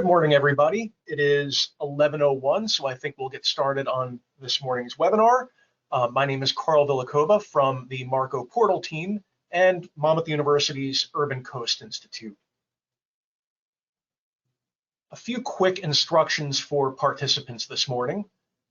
Good morning, everybody. It is 11:01, so I think we'll get started on this morning's webinar. My name is Carl Villacova from the MACO portal team and Monmouth University's Urban Coast Institute. A few quick instructions for participants this morning.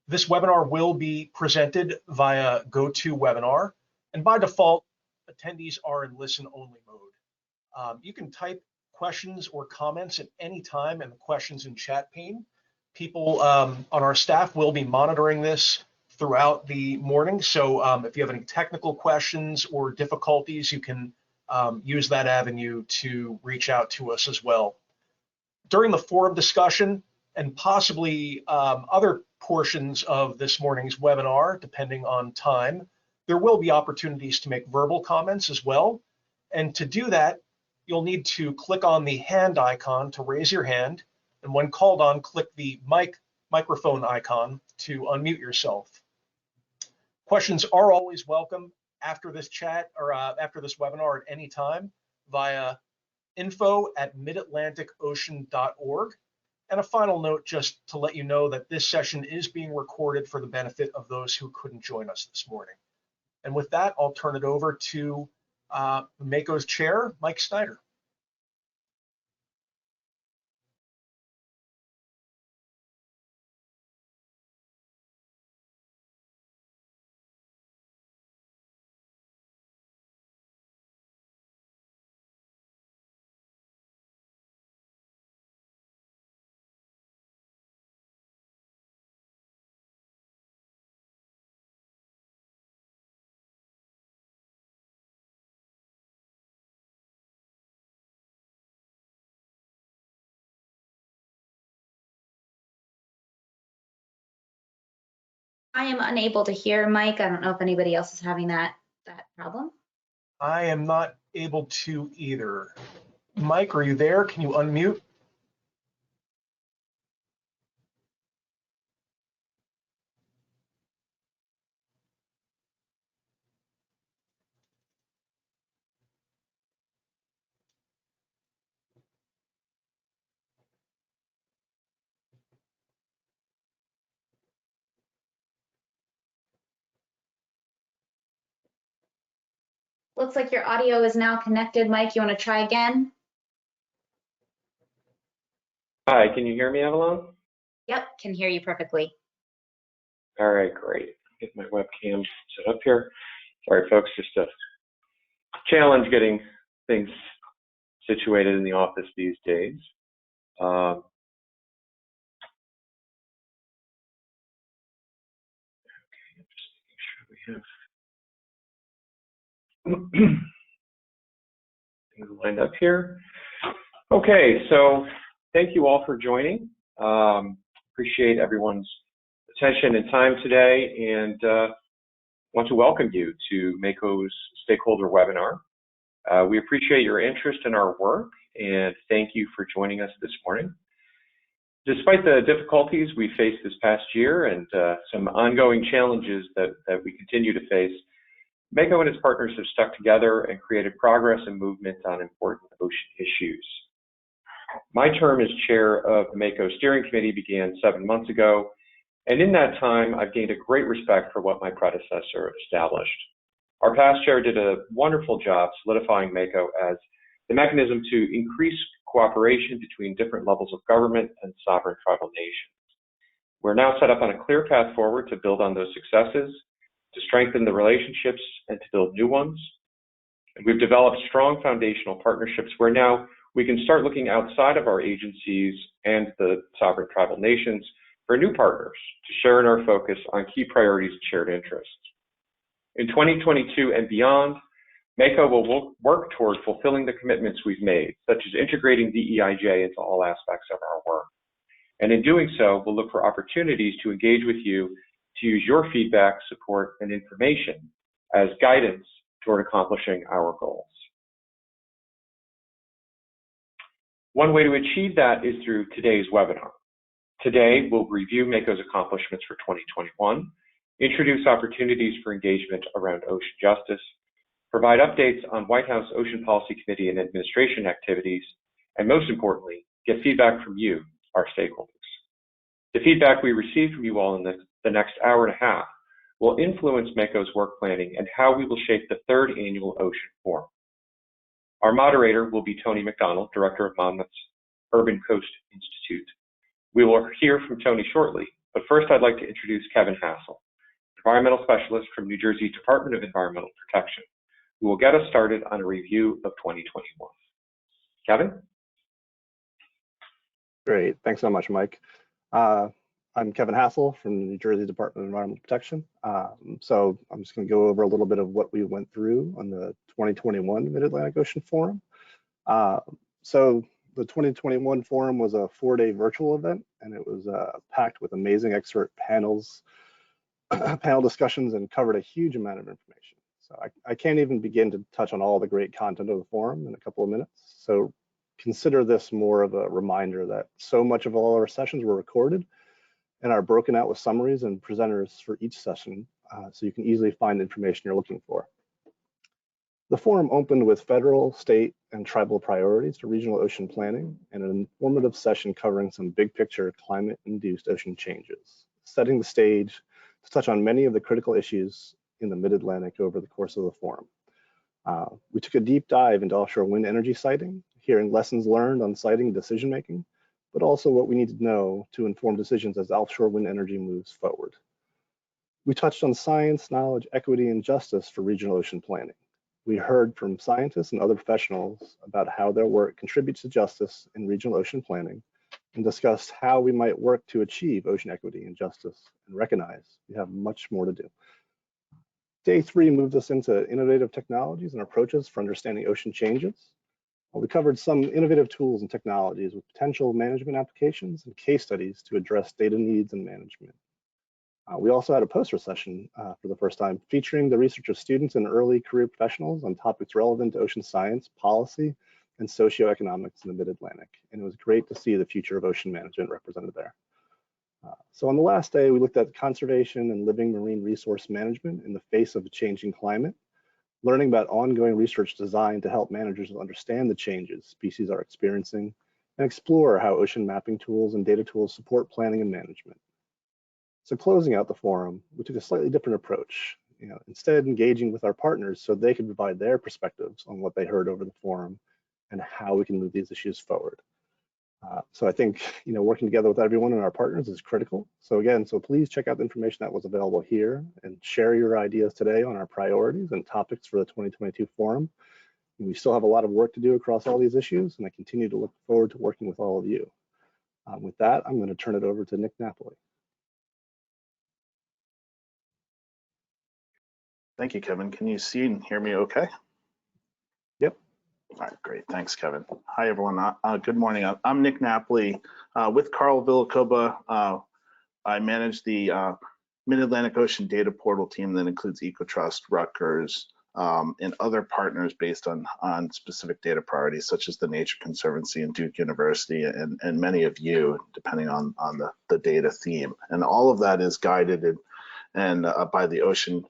This webinar will be presented via GoToWebinar, and by default, attendees are in listen-only mode. You can type questions or comments at any time in the questions and chat pane. People on our staff will be monitoring this throughout the morning. So if you have any technical questions or difficulties, you can use that avenue to reach out to us as well. During the forum discussion and possibly other portions of this morning's webinar, depending on time, there will be opportunities to make verbal comments as well. And to do that, you'll need to click on the hand icon to raise your hand, and when called on, click the microphone icon to unmute yourself. Questions are always welcome after this chat or after this webinar at any time via info@midatlanticocean.org. And a final note just to let you know that this session is being recorded for the benefit of those who couldn't join us this morning. And with that, I'll turn it over to MACO's chair, Mike Snyder. I am unable to hear Mike. I don't know if anybody else is having that problem. I am not able to either. Mike, are you there? Can you unmute? Looks like your audio is now connected. Mike, you want to try again? Hi, can you hear me, Avalon? Yep, can hear you perfectly. All right, great. Get my webcam set up here. Sorry, folks, just a challenge getting things situated in the office these days. Okay, I'm just making sure we have things lined up here. Okay, so thank you all for joining. Appreciate everyone's attention and time today, and want to welcome you to MACO's Stakeholder Webinar. We appreciate your interest in our work, and thank you for joining us this morning. Despite the difficulties we faced this past year and some ongoing challenges that we continue to face, MACO and its partners have stuck together and created progress and movement on important ocean issues. My term as chair of the MACO steering committee began 7 months ago, and in that time, I've gained a great respect for what my predecessor established. Our past chair did a wonderful job solidifying MACO as the mechanism to increase cooperation between different levels of government and sovereign tribal nations. We're now set up on a clear path forward to build on those successes, to strengthen the relationships, and to build new ones. And we've developed strong foundational partnerships where now we can start looking outside of our agencies and the sovereign tribal nations for new partners to share in our focus on key priorities and shared interests. In 2022 and beyond, MACO will work toward fulfilling the commitments we've made, such as integrating DEIJ into all aspects of our work. And in doing so, we'll look for opportunities to engage with you to use your feedback, support, and information as guidance toward accomplishing our goals. One way to achieve that is through today's webinar. Today, we'll review MACO's accomplishments for 2021, introduce opportunities for engagement around ocean justice, provide updates on White House Ocean Policy Committee and administration activities, and most importantly, get feedback from you, our stakeholders. The feedback we receive from you all in the next hour and a half will influence MACO's work planning and how we will shape the 3rd Annual Ocean Forum. Our moderator will be Tony Mcdonald, Director of Monmouth's Urban Coast Institute. We will hear from Tony shortly, but first I'd like to introduce Kevin Hassel, Environmental Specialist from New Jersey Department of Environmental Protection, who will get us started on a review of 2021. Kevin? Great, thanks so much, Mike. I'm Kevin Hassel from the New Jersey Department of Environmental Protection. So I'm just going to go over a little bit of what we went through on the 2021 Mid-Atlantic Ocean Forum. So the 2021 Forum was a 4-day virtual event, and it was packed with amazing expert panels, panel discussions, and covered a huge amount of information. So I can't even begin to touch on all the great content of the forum in a couple of minutes. So consider this more of a reminder that so much of all our sessions were recorded and are broken out with summaries and presenters for each session, so you can easily find the information you're looking for. The forum opened with federal, state, and tribal priorities to regional ocean planning and an informative session covering some big picture climate-induced ocean changes, setting the stage to touch on many of the critical issues in the Mid-Atlantic over the course of the forum. We took a deep dive into offshore wind energy siting, hearing lessons learned on siting decision-making, but also what we need to know to inform decisions as offshore wind energy moves forward. We touched on science, knowledge, equity, and justice for regional ocean planning. We heard from scientists and other professionals about how their work contributes to justice in regional ocean planning and discussed how we might work to achieve ocean equity and justice and recognize we have much more to do. Day 3 moved us into innovative technologies and approaches for understanding ocean changes. We covered some innovative tools and technologies with potential management applications and case studies to address data needs and management. We also had a poster session for the first time featuring the research of students and early career professionals on topics relevant to ocean science, policy, and socioeconomics in the Mid-Atlantic. And it was great to see the future of ocean management represented there. So on the last day, we looked at conservation and living marine resource management in the face of a changing climate, learning about ongoing research designed to help managers understand the changes species are experiencing and explore how ocean mapping tools and data tools support planning and management. So closing out the forum, we took a slightly different approach, instead engaging with our partners so they could provide their perspectives on what they heard over the forum and how we can move these issues forward. So I think, working together with everyone and our partners is critical. So please check out the information that was available here and share your ideas today on our priorities and topics for the 2022 forum. And we still have a lot of work to do across all these issues, and I continue to look forward to working with all of you. With that, I'm going to turn it over to Nick Napoli. Thank you, Kevin. Can you see and hear me okay? Yep. All right, great. Thanks, Kevin. Hi, everyone. Good morning. I'm Nick Napoli with Carl Villacoba. I manage the Mid-Atlantic Ocean Data Portal team that includes EcoTrust, Rutgers, and other partners based on specific data priorities, such as the Nature Conservancy and Duke University, and many of you, depending on the data theme. And all of that is guided by the Ocean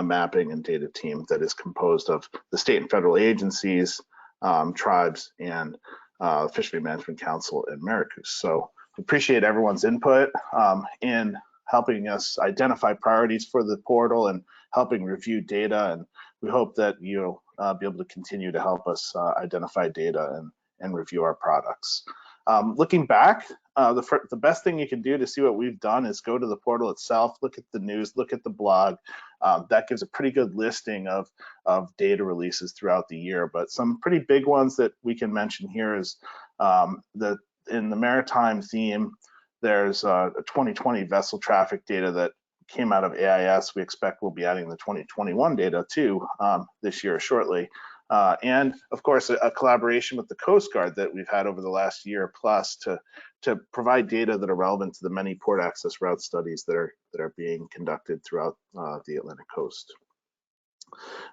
mapping and data team that is composed of the state and federal agencies, tribes, and Fishery Management Council and Maricus. So appreciate everyone's input in helping us identify priorities for the portal and helping review data. And we hope that you'll be able to continue to help us identify data and review our products. Looking back, the best thing you can do to see what we've done is go to the portal itself, look at the news, look at the blog. That gives a pretty good listing of data releases throughout the year. But some pretty big ones that we can mention here is in the maritime theme, there's a 2020 vessel traffic data that came out of AIS. We expect we'll be adding the 2021 data too this year shortly. And of course, a collaboration with the Coast Guard that we've had over the last year plus to provide data that are relevant to the many port access route studies that are being conducted throughout the Atlantic coast.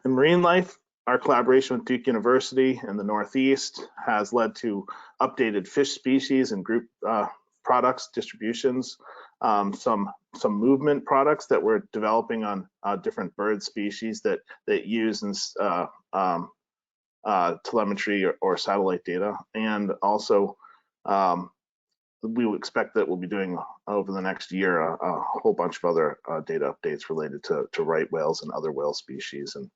In marine life, our collaboration with Duke University in the Northeast has led to updated fish species and group products distributions, some movement products that we're developing on different bird species that use telemetry or satellite data, and also we will expect that we'll be doing over the next year a whole bunch of other data updates related to right whales and other whale species and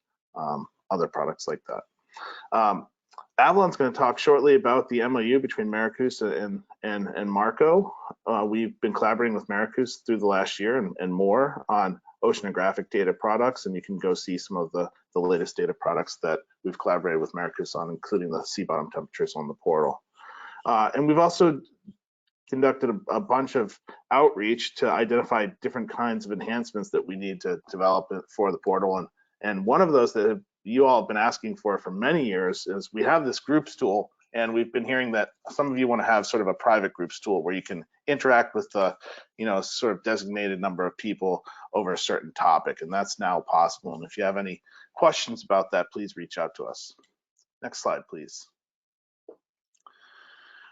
other products like that. Avalon's going to talk shortly about the MOU between Maricusa and MACO. We've been collaborating with Maricusa through the last year and more on oceanographic data products, and you can go see some of the latest data products that we've collaborated with Maricusa on, including the sea bottom temperatures on the portal. And we've also conducted a bunch of outreach to identify different kinds of enhancements that we need to develop for the portal. And one of those that you all have been asking for many years is we have this groups tool, and we've been hearing that some of you want to have sort of a private groups tool where you can interact with the, sort of designated number of people over a certain topic, and that's now possible. And if you have any questions about that, please reach out to us. Next slide, please.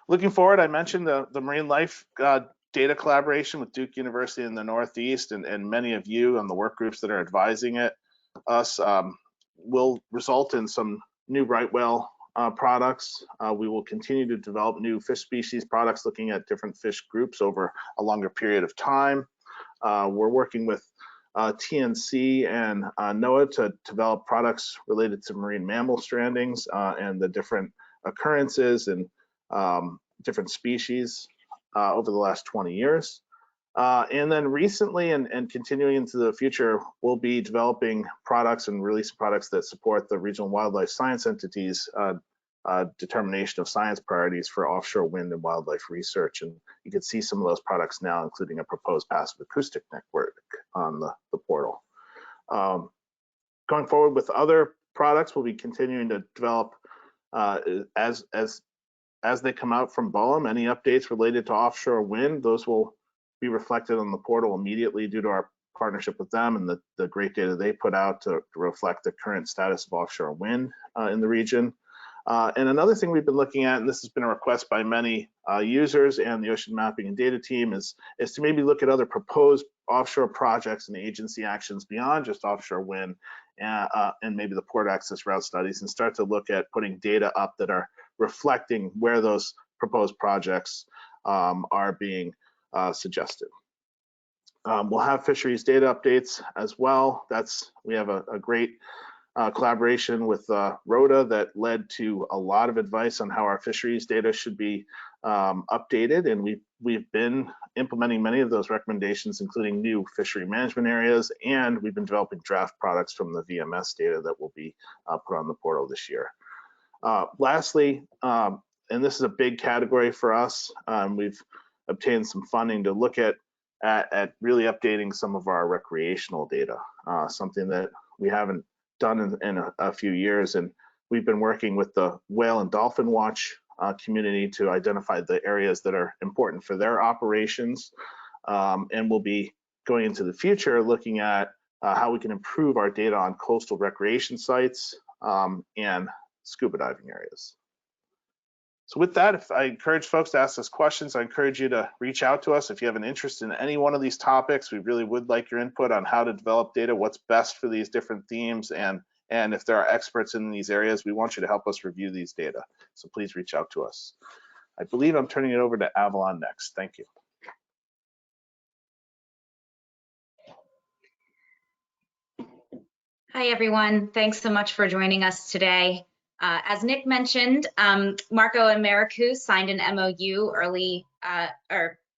Looking forward, I mentioned the marine life data collaboration with Duke University in the Northeast, and many of you on the work groups that are advising us will result in some new right whale products. We will continue to develop new fish species products looking at different fish groups over a longer period of time. We're working with TNC and NOAA to develop products related to marine mammal strandings and the different occurrences and different species over the last 20 years. And then recently and continuing into the future, we'll be developing products and releasing products that support the regional wildlife science entities determination of science priorities for offshore wind and wildlife research. And you can see some of those products now, including a proposed passive acoustic network on the portal. Going forward with other products, we'll be continuing to develop as they come out from BOEM. Any updates related to offshore wind, those will be reflected on the portal immediately due to our partnership with them and the great data they put out to reflect the current status of offshore wind in the region. And another thing we've been looking at, and this has been a request by many users and the ocean mapping and data team, is to maybe look at other proposed offshore projects and agency actions beyond just offshore wind and maybe the port access route studies, and start to look at putting data up that are reflecting where those proposed projects are being suggested. We'll have fisheries data updates as well. We have a great collaboration with ROTA that led to a lot of advice on how our fisheries data should be updated, and we've been implementing many of those recommendations, including new fishery management areas, and we've been developing draft products from the VMS data that will be put on the portal this year. Lastly, and this is a big category for us, we've obtained some funding to look at really updating some of our recreational data, something that we haven't done in a few years, and we've been working with the whale and dolphin watch community to identify the areas that are important for their operations, and we'll be going into the future looking at how we can improve our data on coastal recreation sites and scuba diving areas. So with that, if I encourage folks to ask us questions, I encourage you to reach out to us if you have an interest in any one of these topics. We really would like your input on how to develop data, what's best for these different themes, and if there are experts in these areas, we want you to help us review these data. So please reach out to us. I believe I'm turning it over to Avalon next. Thank you. Hi, everyone. Thanks so much for joining us today. As Nick mentioned, MACO and Maricusa signed an MOU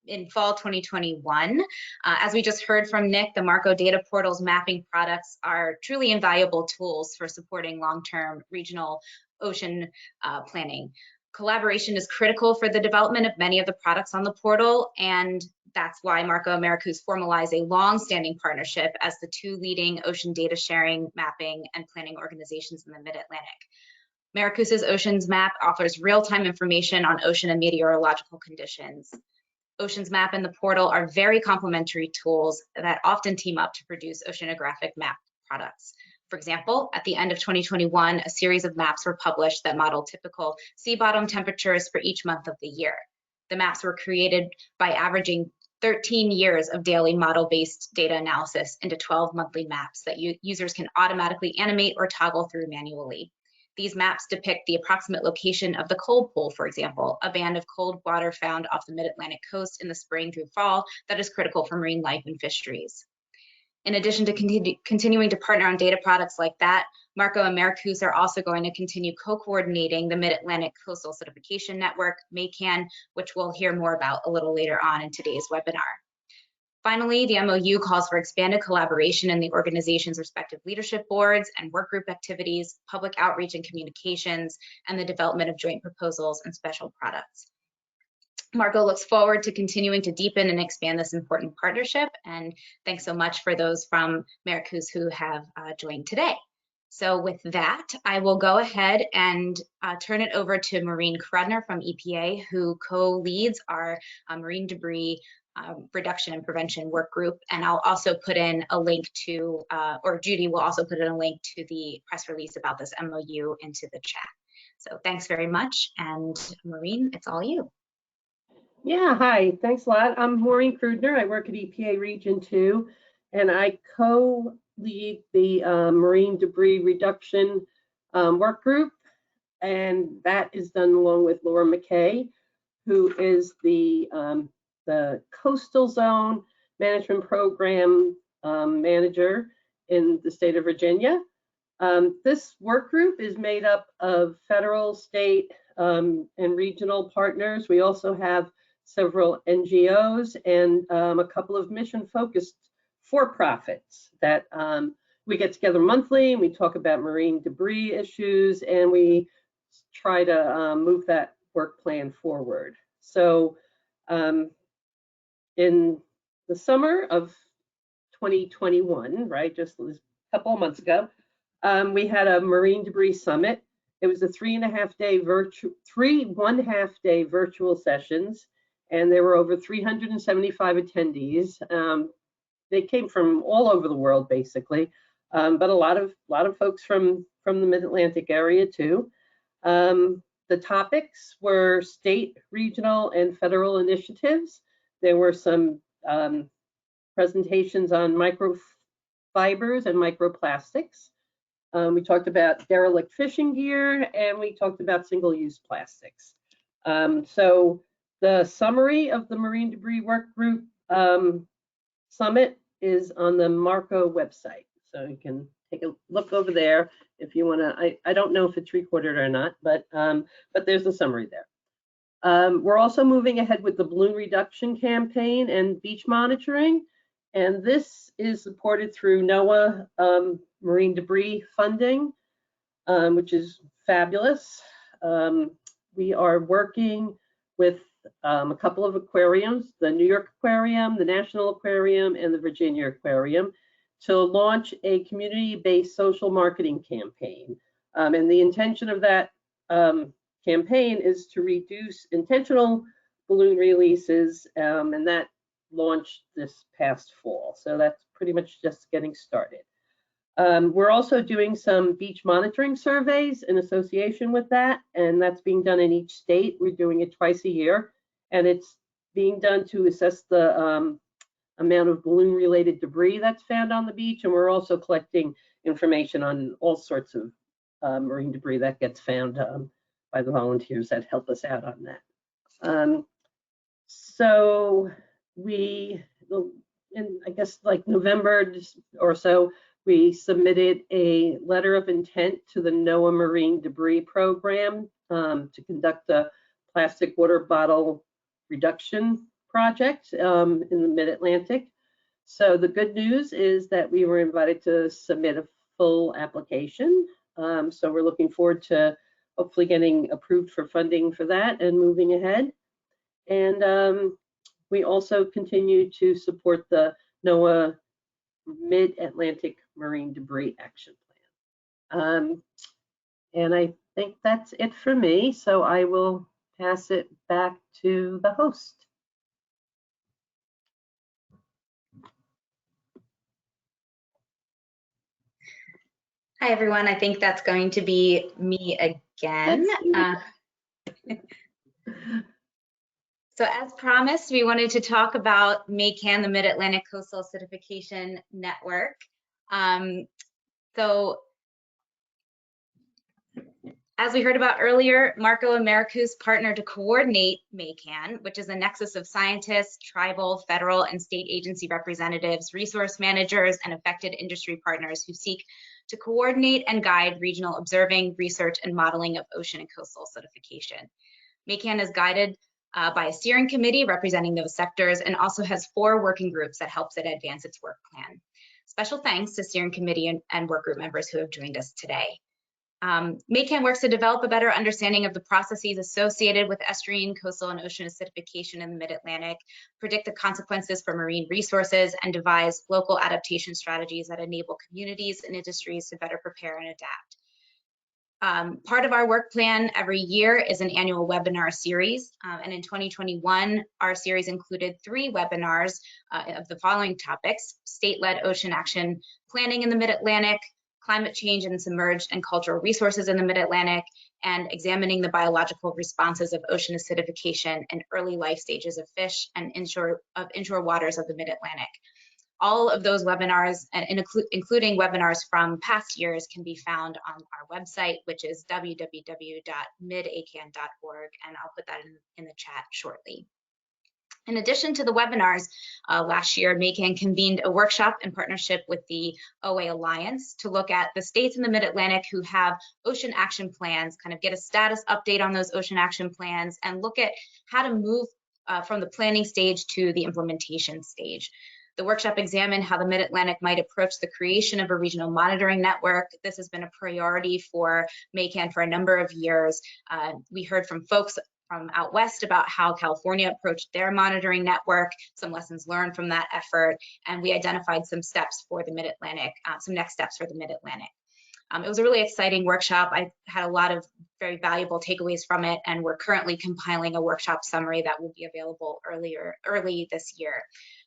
in fall 2021. As we just heard from Nick, the MACO data portal's mapping products are truly invaluable tools for supporting long-term regional ocean planning. Collaboration is critical for the development of many of the products on the portal, and that's why MACO and Maricusa formalized a long-standing partnership as the two leading ocean data sharing, mapping, and planning organizations in the Mid-Atlantic. Maricusa's Oceans Map offers real-time information on ocean and meteorological conditions. Oceans Map and the portal are very complementary tools that often team up to produce oceanographic map products. For example, at the end of 2021, a series of maps were published that model typical sea bottom temperatures for each month of the year. The maps were created by averaging 13 years of daily model-based data analysis into 12 monthly maps that users can automatically animate or toggle through manually. These maps depict the approximate location of the cold pool, for example, a band of cold water found off the mid-Atlantic coast in the spring through fall that is critical for marine life and fisheries. In addition to continuing to partner on data products like that, MACO and Maricus are also going to continue co-coordinating the Mid-Atlantic Coastal Certification Network, MACAN, which we'll hear more about a little later on in today's webinar. Finally, the MOU calls for expanded collaboration in the organization's respective leadership boards and work group activities, public outreach and communications, and the development of joint proposals and special products. MACO looks forward to continuing to deepen and expand this important partnership, and thanks so much for those from Maricus who have joined today. So with that, I will go ahead and turn it over to Maureen Krudner from EPA, who co-leads our marine debris reduction and prevention work group. And I'll also put in a link to, or Judy will also put in a link to the press release about this MOU into the chat. So thanks very much. And Maureen, it's all you. Yeah, hi, thanks a lot. I'm Maureen Krudner. I work at EPA Region 2, and I co-lead the marine debris reduction work group. And that is done along with Laura McKay, who is the Coastal Zone Management Program Manager in the state of Virginia. This work group is made up of federal, state, and regional partners. We also have several NGOs and a couple of mission-focused for-profits that we get together monthly, and we talk about marine debris issues, and we try to move that work plan forward. So in the summer of 2021, right, just a couple of months ago, we had a marine debris summit. It was a 3.5-day virtual sessions, and there were over 375 attendees. They came from all over the world, basically, but a lot of folks from the Mid-Atlantic area too. The topics were state, regional, and federal initiatives. There were some presentations on microfibers and microplastics. We talked about derelict fishing gear, and we talked about single-use plastics. So the summary of the Marine Debris Work Group Summit is on the MACO website. So you can take a look over there if you want to. I don't know if it's recorded or not, but there's a summary there. We're also moving ahead with the balloon reduction campaign and beach monitoring. And this is supported through NOAA marine debris funding, which is fabulous. We are working with a couple of aquariums, the New York Aquarium, the National Aquarium, and the Virginia Aquarium, to launch a community-based social marketing campaign. And the intention of that campaign is to reduce intentional balloon releases, and that launched this past fall. So that's pretty much just getting started. We're also doing some beach monitoring surveys in association with that, and that's being done in each state. We're doing it twice a year, and it's being done to assess the amount of balloon-related debris that's found on the beach, and we're also collecting information on all sorts of marine debris that gets found by the volunteers that help us out on that. So we, in I guess like November or so, we submitted a letter of intent to the NOAA Marine Debris Program to conduct a plastic water bottle reduction project in the Mid-Atlantic. So the good news is that we were invited to submit a full application. So we're looking forward to hopefully getting approved for funding for that and moving ahead. And we also continue to support the NOAA Mid-Atlantic Marine Debris Action Plan. And I think that's it for me. So I will pass it back to the host. Hi, everyone. I think that's going to be me again. So as promised, we wanted to talk about MACAN, the Mid-Atlantic Coastal Certification Network. So As we heard about earlier, Marco and Maricou's partnered to coordinate MACAN, which is a nexus of scientists, tribal, federal, and state agency representatives, resource managers, and affected industry partners who seek to coordinate and guide regional observing, research, and modeling of ocean and coastal acidification. MACAN is guided by a steering committee representing those sectors and also has 4 working groups that helps it advance its work plan. Special thanks to steering committee and work group members who have joined us today. MACAN works to develop a better understanding of the processes associated with estuarine, coastal, and ocean acidification in the Mid-Atlantic, predict the consequences for marine resources, and devise local adaptation strategies that enable communities and industries to better prepare and adapt. Part of our work plan every year is an annual webinar series, and in 2021, our series included 3 webinars of the following topics: state-led ocean action planning in the Mid-Atlantic, climate change and submerged and cultural resources in the Mid-Atlantic, and examining the biological responses of ocean acidification and early life stages of fish and inshore waters of the Mid-Atlantic. All of those webinars, including webinars from past years, can be found on our website, which is www.midacan.org, and I'll put that in the chat shortly. In addition to the webinars, last year, MACAN convened a workshop in partnership with the OA Alliance to look at the states in the Mid-Atlantic who have ocean action plans, kind of get a status update on those ocean action plans, and look at how to move from the planning stage to the implementation stage. The workshop examined how the Mid-Atlantic might approach the creation of a regional monitoring network. This has been a priority for MACAN for a number of years. We heard from folks from out west about how California approached their monitoring network, some lessons learned from that effort, and we identified some steps for the Mid-Atlantic, some next steps for the Mid-Atlantic. It was a really exciting workshop. I had a lot of very valuable takeaways from it, and we're currently compiling a workshop summary that will be available early this year.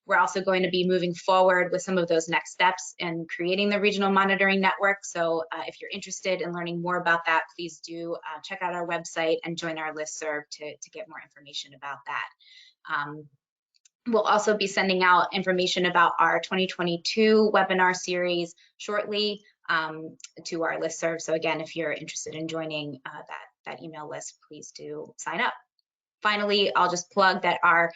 We're also going to be moving forward with some of those next steps in creating the regional monitoring network. So if you're interested in learning more about that, please do check out our website and join our listserv to get more information about that. We'll also be sending out information about our 2022 webinar series shortly to our listserv. So again, if you're interested in joining that email list, please do sign up. Finally, I'll just plug that our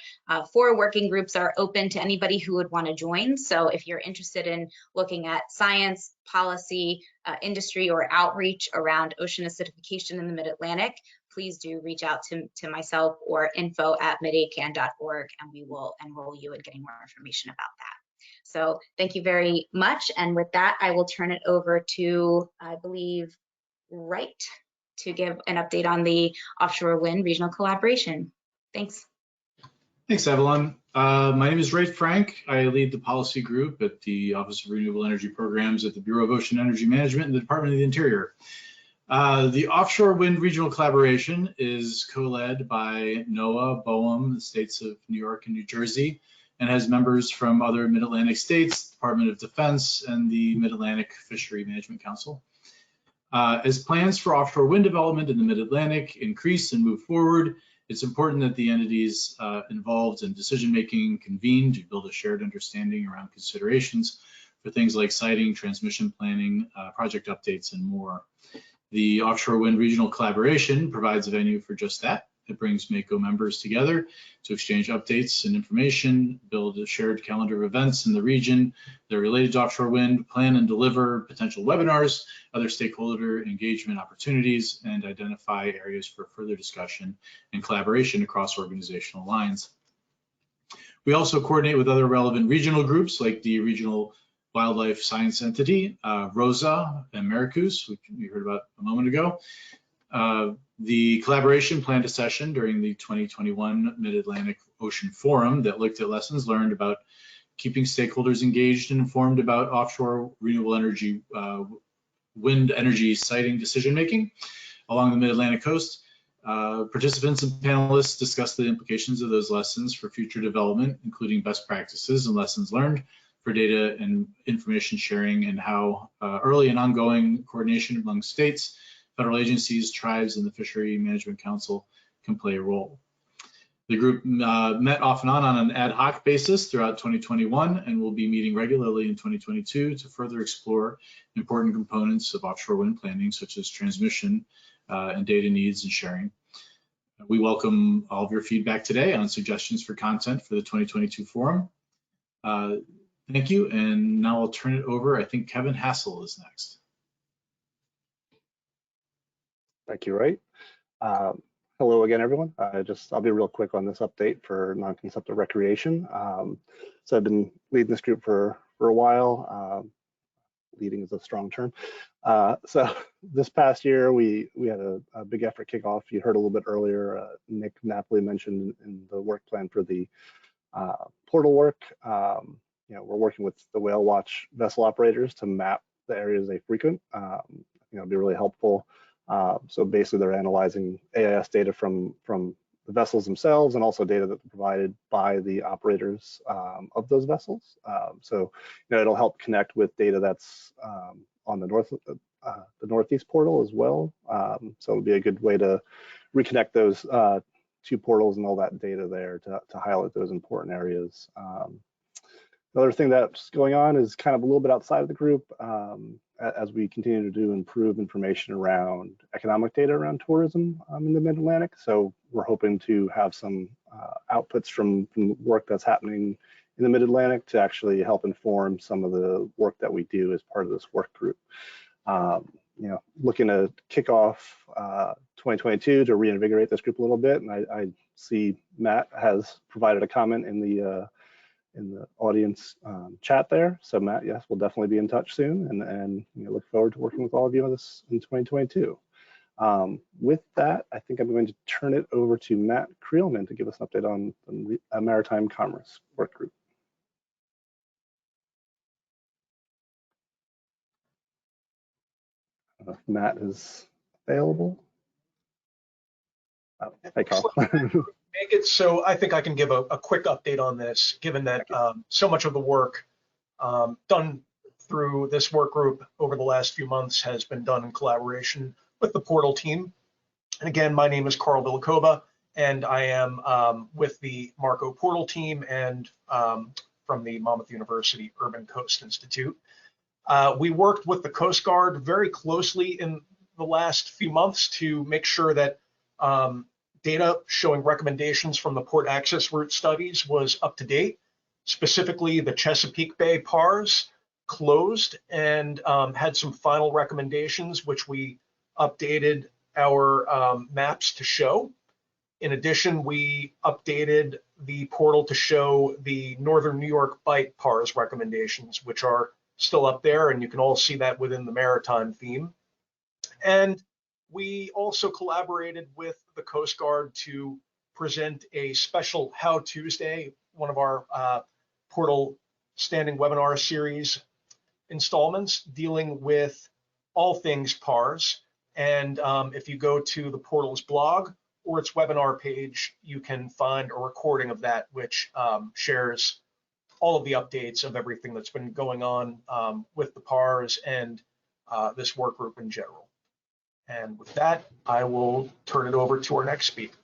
4 working groups are open to anybody who would want to join. So if you're interested in looking at science, policy, industry, or outreach around ocean acidification in the Mid-Atlantic, please do reach out to myself or info@midacan.org, and we will enroll you in getting more information about that. So thank you very much. And with that, I will turn it over to, I believe, Wright, to give an update on the offshore wind regional collaboration. Thanks. Thanks, Evelyn. My name is Ray Frank. I lead the policy group at the Office of Renewable Energy Programs at the Bureau of Ocean Energy Management in the Department of the Interior. The offshore wind regional collaboration is co-led by NOAA, BOEM, the states of New York and New Jersey, and has members from other Mid-Atlantic states, Department of Defense, and the Mid-Atlantic Fishery Management Council. As plans for offshore wind development in the Mid-Atlantic increase and move forward, it's important that the entities involved in decision-making convene to build a shared understanding around considerations for things like siting, transmission planning, project updates, and more. The Offshore Wind Regional Collaboration provides a venue for just that. It brings MACO members together to exchange updates and information, build a shared calendar of events in the region that are related to offshore wind, plan and deliver potential webinars, other stakeholder engagement opportunities, and identify areas for further discussion and collaboration across organizational lines. We also coordinate with other relevant regional groups like the Regional Wildlife Science Entity, ROSA, and Maricou's, which we heard about a moment ago. The collaboration planned a session during the 2021 Mid-Atlantic Ocean Forum that looked at lessons learned about keeping stakeholders engaged and informed about offshore renewable energy, wind energy siting decision-making along the Mid-Atlantic coast. Participants and panelists discussed the implications of those lessons for future development, including best practices and lessons learned for data and information sharing, and how early and ongoing coordination among states, federal agencies, tribes, and the Fishery Management Council can play a role. The group met off and on an ad hoc basis throughout 2021 and will be meeting regularly in 2022 to further explore important components of offshore wind planning, such as transmission and data needs and sharing. We welcome all of your feedback today on suggestions for content for the 2022 forum. Thank you, and now I'll turn it over. I think Kevin Hassel is next. Thank you, Ray. Hello again, everyone. I'll be real quick on this update for non-consumptive recreation. So I've been leading this group for a while. Leading is a strong term. So this past year, we had a big effort kickoff. You heard a little bit earlier, Nick Napoli mentioned in the work plan for the portal work. You know, we're working with the whale watch vessel operators to map the areas they frequent. You know, it'd be really helpful. So basically they're analyzing AIS data from the vessels themselves and also data that's provided by the operators of those vessels. So, you know, it'll help connect with data that's on the Northeast portal as well. So it'll be a good way to reconnect those two portals and all that data there to highlight those important areas. The other thing that's going on is kind of a little bit outside of the group as we continue to improve information around economic data around tourism in the Mid-Atlantic. So we're hoping to have some outputs from work that's happening in the Mid-Atlantic to actually help inform some of the work that we do as part of this work group. You know, looking to kick off 2022 to reinvigorate this group a little bit, and I see Matt has provided a comment in the audience chat there. So Matt, yes, we'll definitely be in touch soon, and you know, look forward to working with all of you on this in 2022. With that, I think I'm going to turn it over to Matt Creelman to give us an update on the Maritime Commerce Work Group. I don't know if Matt is available. Oh, hey, Carl. Make it so I think I can give a quick update on this, given that so much of the work done through this work group over the last few months has been done in collaboration with the portal team. And again, my name is Carl Villacova, and I am with the MACO portal team and from the Monmouth University Urban Coast Institute. We worked with the Coast Guard very closely in the last few months to make sure that data showing recommendations from the port access route studies was up to date. Specifically, the Chesapeake Bay PARs closed and had some final recommendations, which we updated our maps to show. In addition, we updated the portal to show the Northern New York Bight PARs recommendations, which are still up there, and you can all see that within the maritime theme. And we also collaborated with the Coast Guard to present a special How Tuesday, one of our portal standing webinar series installments dealing with all things PARs. And if you go to the portal's blog or its webinar page, you can find a recording of that, which shares all of the updates of everything that's been going on with the PARs and this work group in general. And with that, I will turn it over to our next speaker.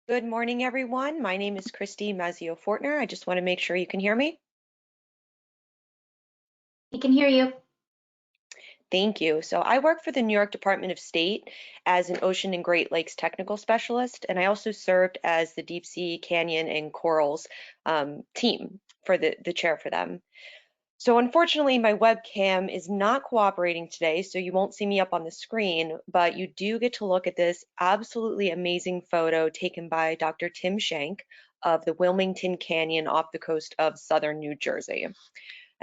Good morning, everyone. My name is Christy Mazzio Fortner. I just want to make sure you can hear me. We can hear you. Thank you. So I work for the New York Department of State as an Ocean and Great Lakes technical specialist, and I also served as the Deep Sea Canyon and Corals team for the chair for them. So unfortunately, my webcam is not cooperating today, so you won't see me up on the screen, but you do get to look at this absolutely amazing photo taken by Dr. Tim Shank of the Wilmington Canyon off the coast of southern New Jersey.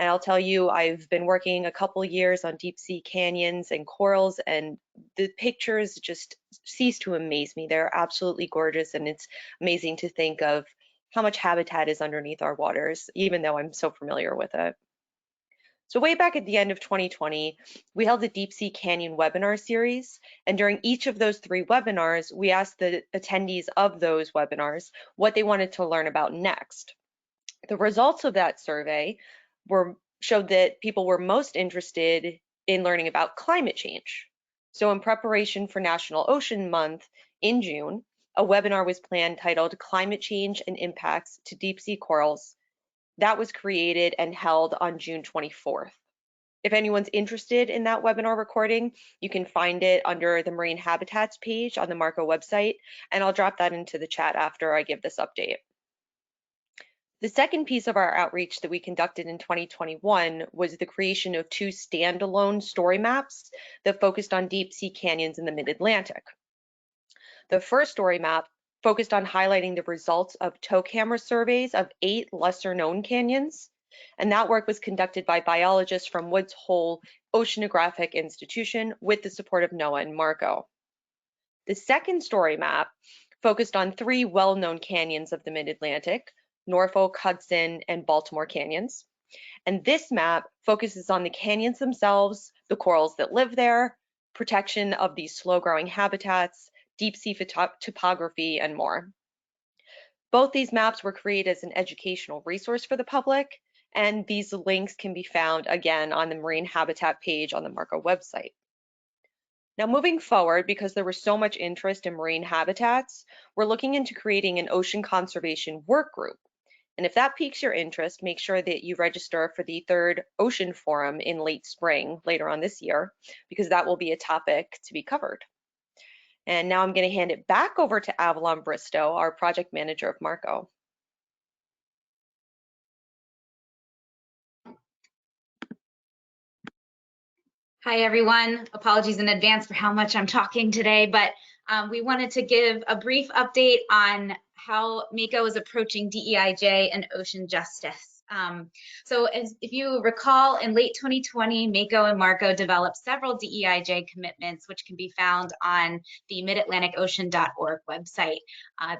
And I'll tell you, I've been working a couple years on deep sea canyons and corals, and the pictures just cease to amaze me. They're absolutely gorgeous, and it's amazing to think of how much habitat is underneath our waters, even though I'm so familiar with it. So way back at the end of 2020, we held the Deep Sea Canyon webinar series, and during each of those 3 webinars, we asked the attendees of those webinars what they wanted to learn about next. The results of that survey showed that people were most interested in learning about climate change. So in preparation for National Ocean Month in June, a webinar was planned titled Climate Change and Impacts to Deep Sea Corals. That was created and held on June 24th. If anyone's interested in that webinar recording, you can find it under the Marine Habitats page on the MACO website, and I'll drop that into the chat after I give this update. The second piece of our outreach that we conducted in 2021 was the creation of 2 standalone story maps that focused on deep sea canyons in the mid-Atlantic. The first story map focused on highlighting the results of tow camera surveys of 8 lesser-known canyons, and that work was conducted by biologists from Woods Hole Oceanographic Institution with the support of NOAA and MACO. The second story map focused on 3 well-known canyons of the mid-Atlantic, Norfolk, Hudson, and Baltimore canyons. And this map focuses on the canyons themselves, the corals that live there, protection of these slow-growing habitats, deep sea topography, and more. Both these maps were created as an educational resource for the public, and these links can be found again on the Marine Habitat page on the MACO website. Now moving forward, because there was so much interest in marine habitats, we're looking into creating an ocean conservation work group. And if that piques your interest, make sure that you register for the 3rd Ocean Forum in late spring, later on this year, because that will be a topic to be covered. And now I'm going to hand it back over to Avalon Bristow, our project manager of MACO. Hi, everyone. Apologies in advance for how much I'm talking today, but we wanted to give a brief update on how MACO is approaching DEIJ and ocean justice. So if you recall, in late 2020, MACO and MARCO developed several DEIJ commitments, which can be found on the midatlanticocean.org website.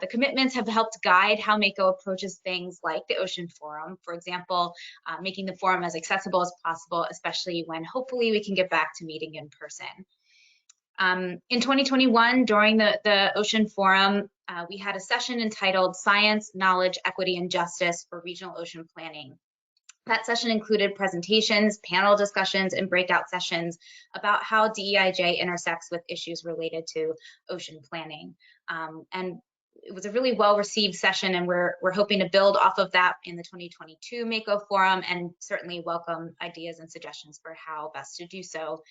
The commitments have helped guide how MACO approaches things like the Ocean Forum, for example, making the forum as accessible as possible, especially when hopefully we can get back to meeting in person. In 2021, during the Ocean Forum, we had a session entitled Science, Knowledge, Equity, and Justice for Regional Ocean Planning. That session included presentations, panel discussions, and breakout sessions about how DEIJ intersects with issues related to ocean planning. And it was a really well-received session, and we're hoping to build off of that in the 2022 MACO Forum, and certainly welcome ideas and suggestions for how best to do so.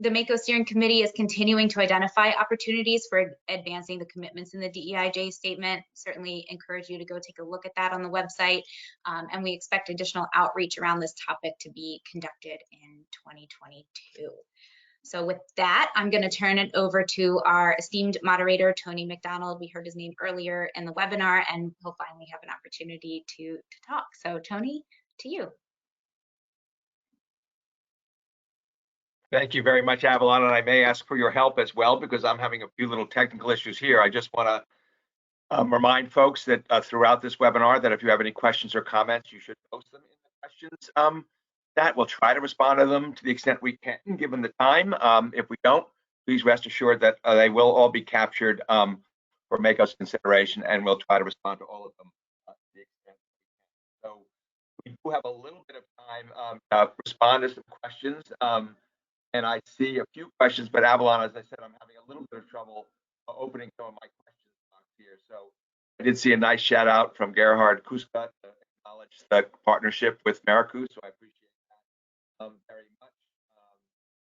The MACO Steering Committee is continuing to identify opportunities for advancing the commitments in the DEIJ statement. Certainly encourage you to go take a look at that on the website. And we expect additional outreach around this topic to be conducted in 2022. So with that, I'm going to turn it over to our esteemed moderator, Tony Mcdonald. We heard his name earlier in the webinar, and he'll finally have an opportunity to talk. So Tony, to you. Thank you very much, Avalon, and I may ask for your help as well because I'm having a few little technical issues here. I just want to remind folks that throughout this webinar that if you have any questions or comments, you should post them in the questions that we'll try to respond to them to the extent we can, given the time. If we don't, please rest assured that they will all be captured for MACO's consideration, and we'll try to respond to all of them to the extent we can. So we do have a little bit of time to respond to some questions. And I see a few questions, but Avalon, as I said, I'm having a little bit of trouble opening some of my questions here. So I did see a nice shout out from Gerhard Kuska to acknowledge the partnership with Maricu, so I appreciate that very much.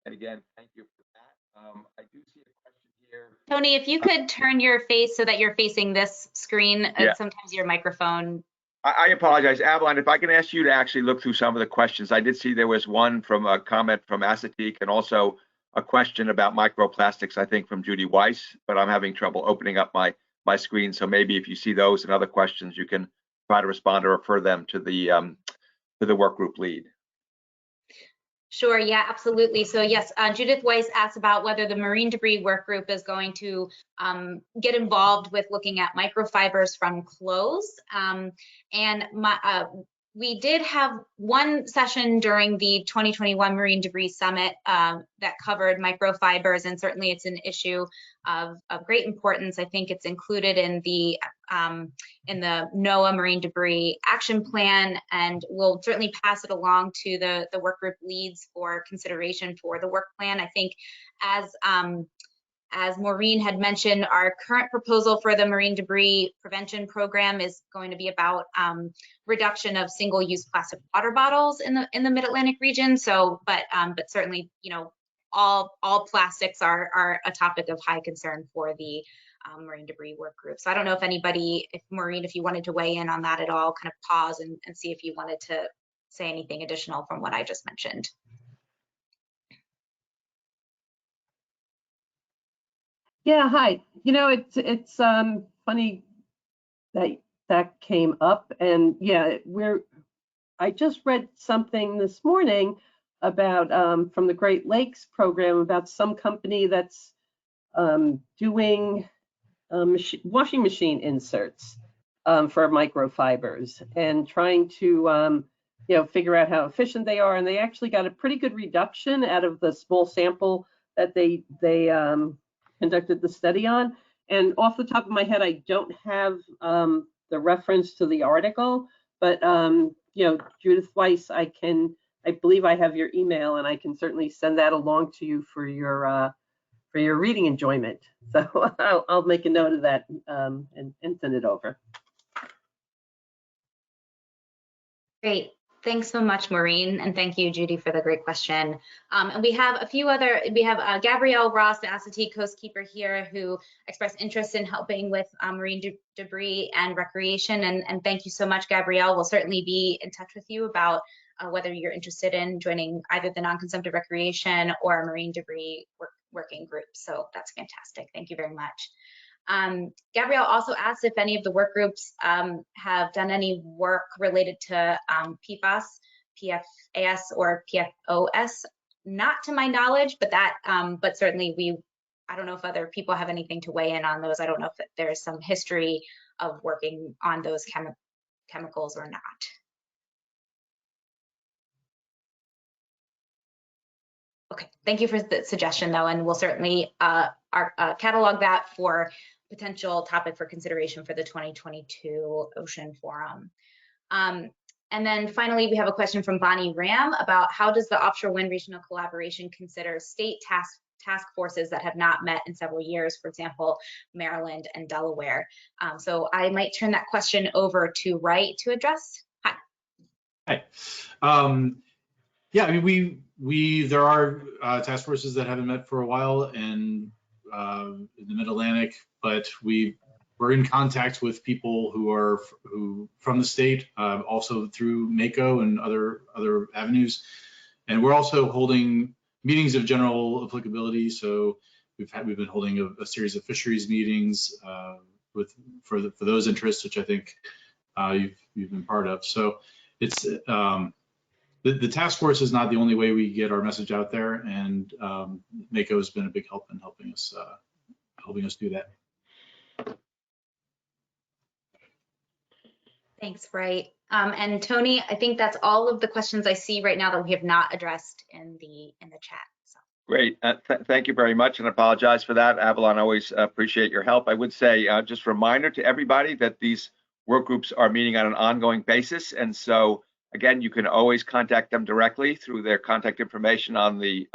And again, thank you for that. I do see a question here. Tony, if you could turn your face so that you're facing this screen, yeah. Sometimes your microphone. I apologize, Avalon, if I can ask you to actually look through some of the questions. I did see there was one from a comment from Acetique and also a question about microplastics, I think from Judy Weiss, but I'm having trouble opening up my screen. So maybe if you see those and other questions, you can try to respond or refer them to the work group lead. Sure, yeah, absolutely. So yes, Judith Weiss asked about whether the marine debris work group is going to get involved with looking at microfibers from clothes. we did have one session during the 2021 Marine Debris Summit that covered microfibers, and certainly it's an issue of great importance. I think it's included in the NOAA Marine Debris Action Plan, and we'll certainly pass it along to the work group leads for consideration for the work plan. I think as Maureen had mentioned, our current proposal for the marine debris prevention program is going to be about reduction of single-use plastic water bottles in the Mid-Atlantic region. So, but certainly, you know, all plastics are a topic of high concern for the marine debris work group. So I don't know if anybody, if Maureen, if you wanted to weigh in on that at all, kind of pause and see if you wanted to say anything additional from what I just mentioned. Yeah, hi. You know, it's funny that came up, and yeah, I just read something this morning about from the Great Lakes program about some company that's doing washing machine inserts for microfibers and trying to you know, figure out how efficient they are, and they actually got a pretty good reduction out of the small sample that they conducted the study on. And off the top of my head, I don't have the reference to the article, but you know, Judith Weiss, I believe I have your email, and I can certainly send that along to you for your reading enjoyment. So I'll make a note of that and send it over. Great. Thanks so much, Maureen, and thank you, Judy, for the great question. And we have a few other, we have Gabrielle Ross, the Assateague Coastkeeper here, who expressed interest in helping with marine debris and recreation. And thank you so much, Gabrielle. We'll certainly be in touch with you about whether you're interested in joining either the non-consumptive recreation or marine debris working group. So that's fantastic. Thank you very much. Gabrielle also asked if any of the work groups have done any work related to PFAS, PFAS, or PFOS. Not to my knowledge, but that, but certainly I don't know if other people have anything to weigh in on those. I don't know if there's some history of working on those chemicals or not. Okay, thank you for the suggestion though, and we'll certainly catalog that for potential topic for consideration for the 2022 Ocean Forum. And then finally, we have a question from Bonnie Ram about how does the Offshore Wind Regional Collaboration consider state task forces that have not met in several years, for example, Maryland and Delaware. So I might turn that question over to Wright to address. Hi. Yeah, I mean, there are task forces that haven't met for a while in the Mid-Atlantic, but we're in contact with people who from the state, also through MACO and other avenues, and we're also holding meetings of general applicability. So we've been holding a series of fisheries meetings for those interests, which I think you've been part of. So it's the task force is not the only way we get our message out there, and MACO has been a big help in helping us do that. Thanks, Wright. And Tony, I think that's all of the questions I see right now that we have not addressed in the chat. So. Great. Thank you very much, and I apologize for that. Avalon, always appreciate your help. I would say just a reminder to everybody that these work groups are meeting on an ongoing basis, and so again, you can always contact them directly through their contact information on the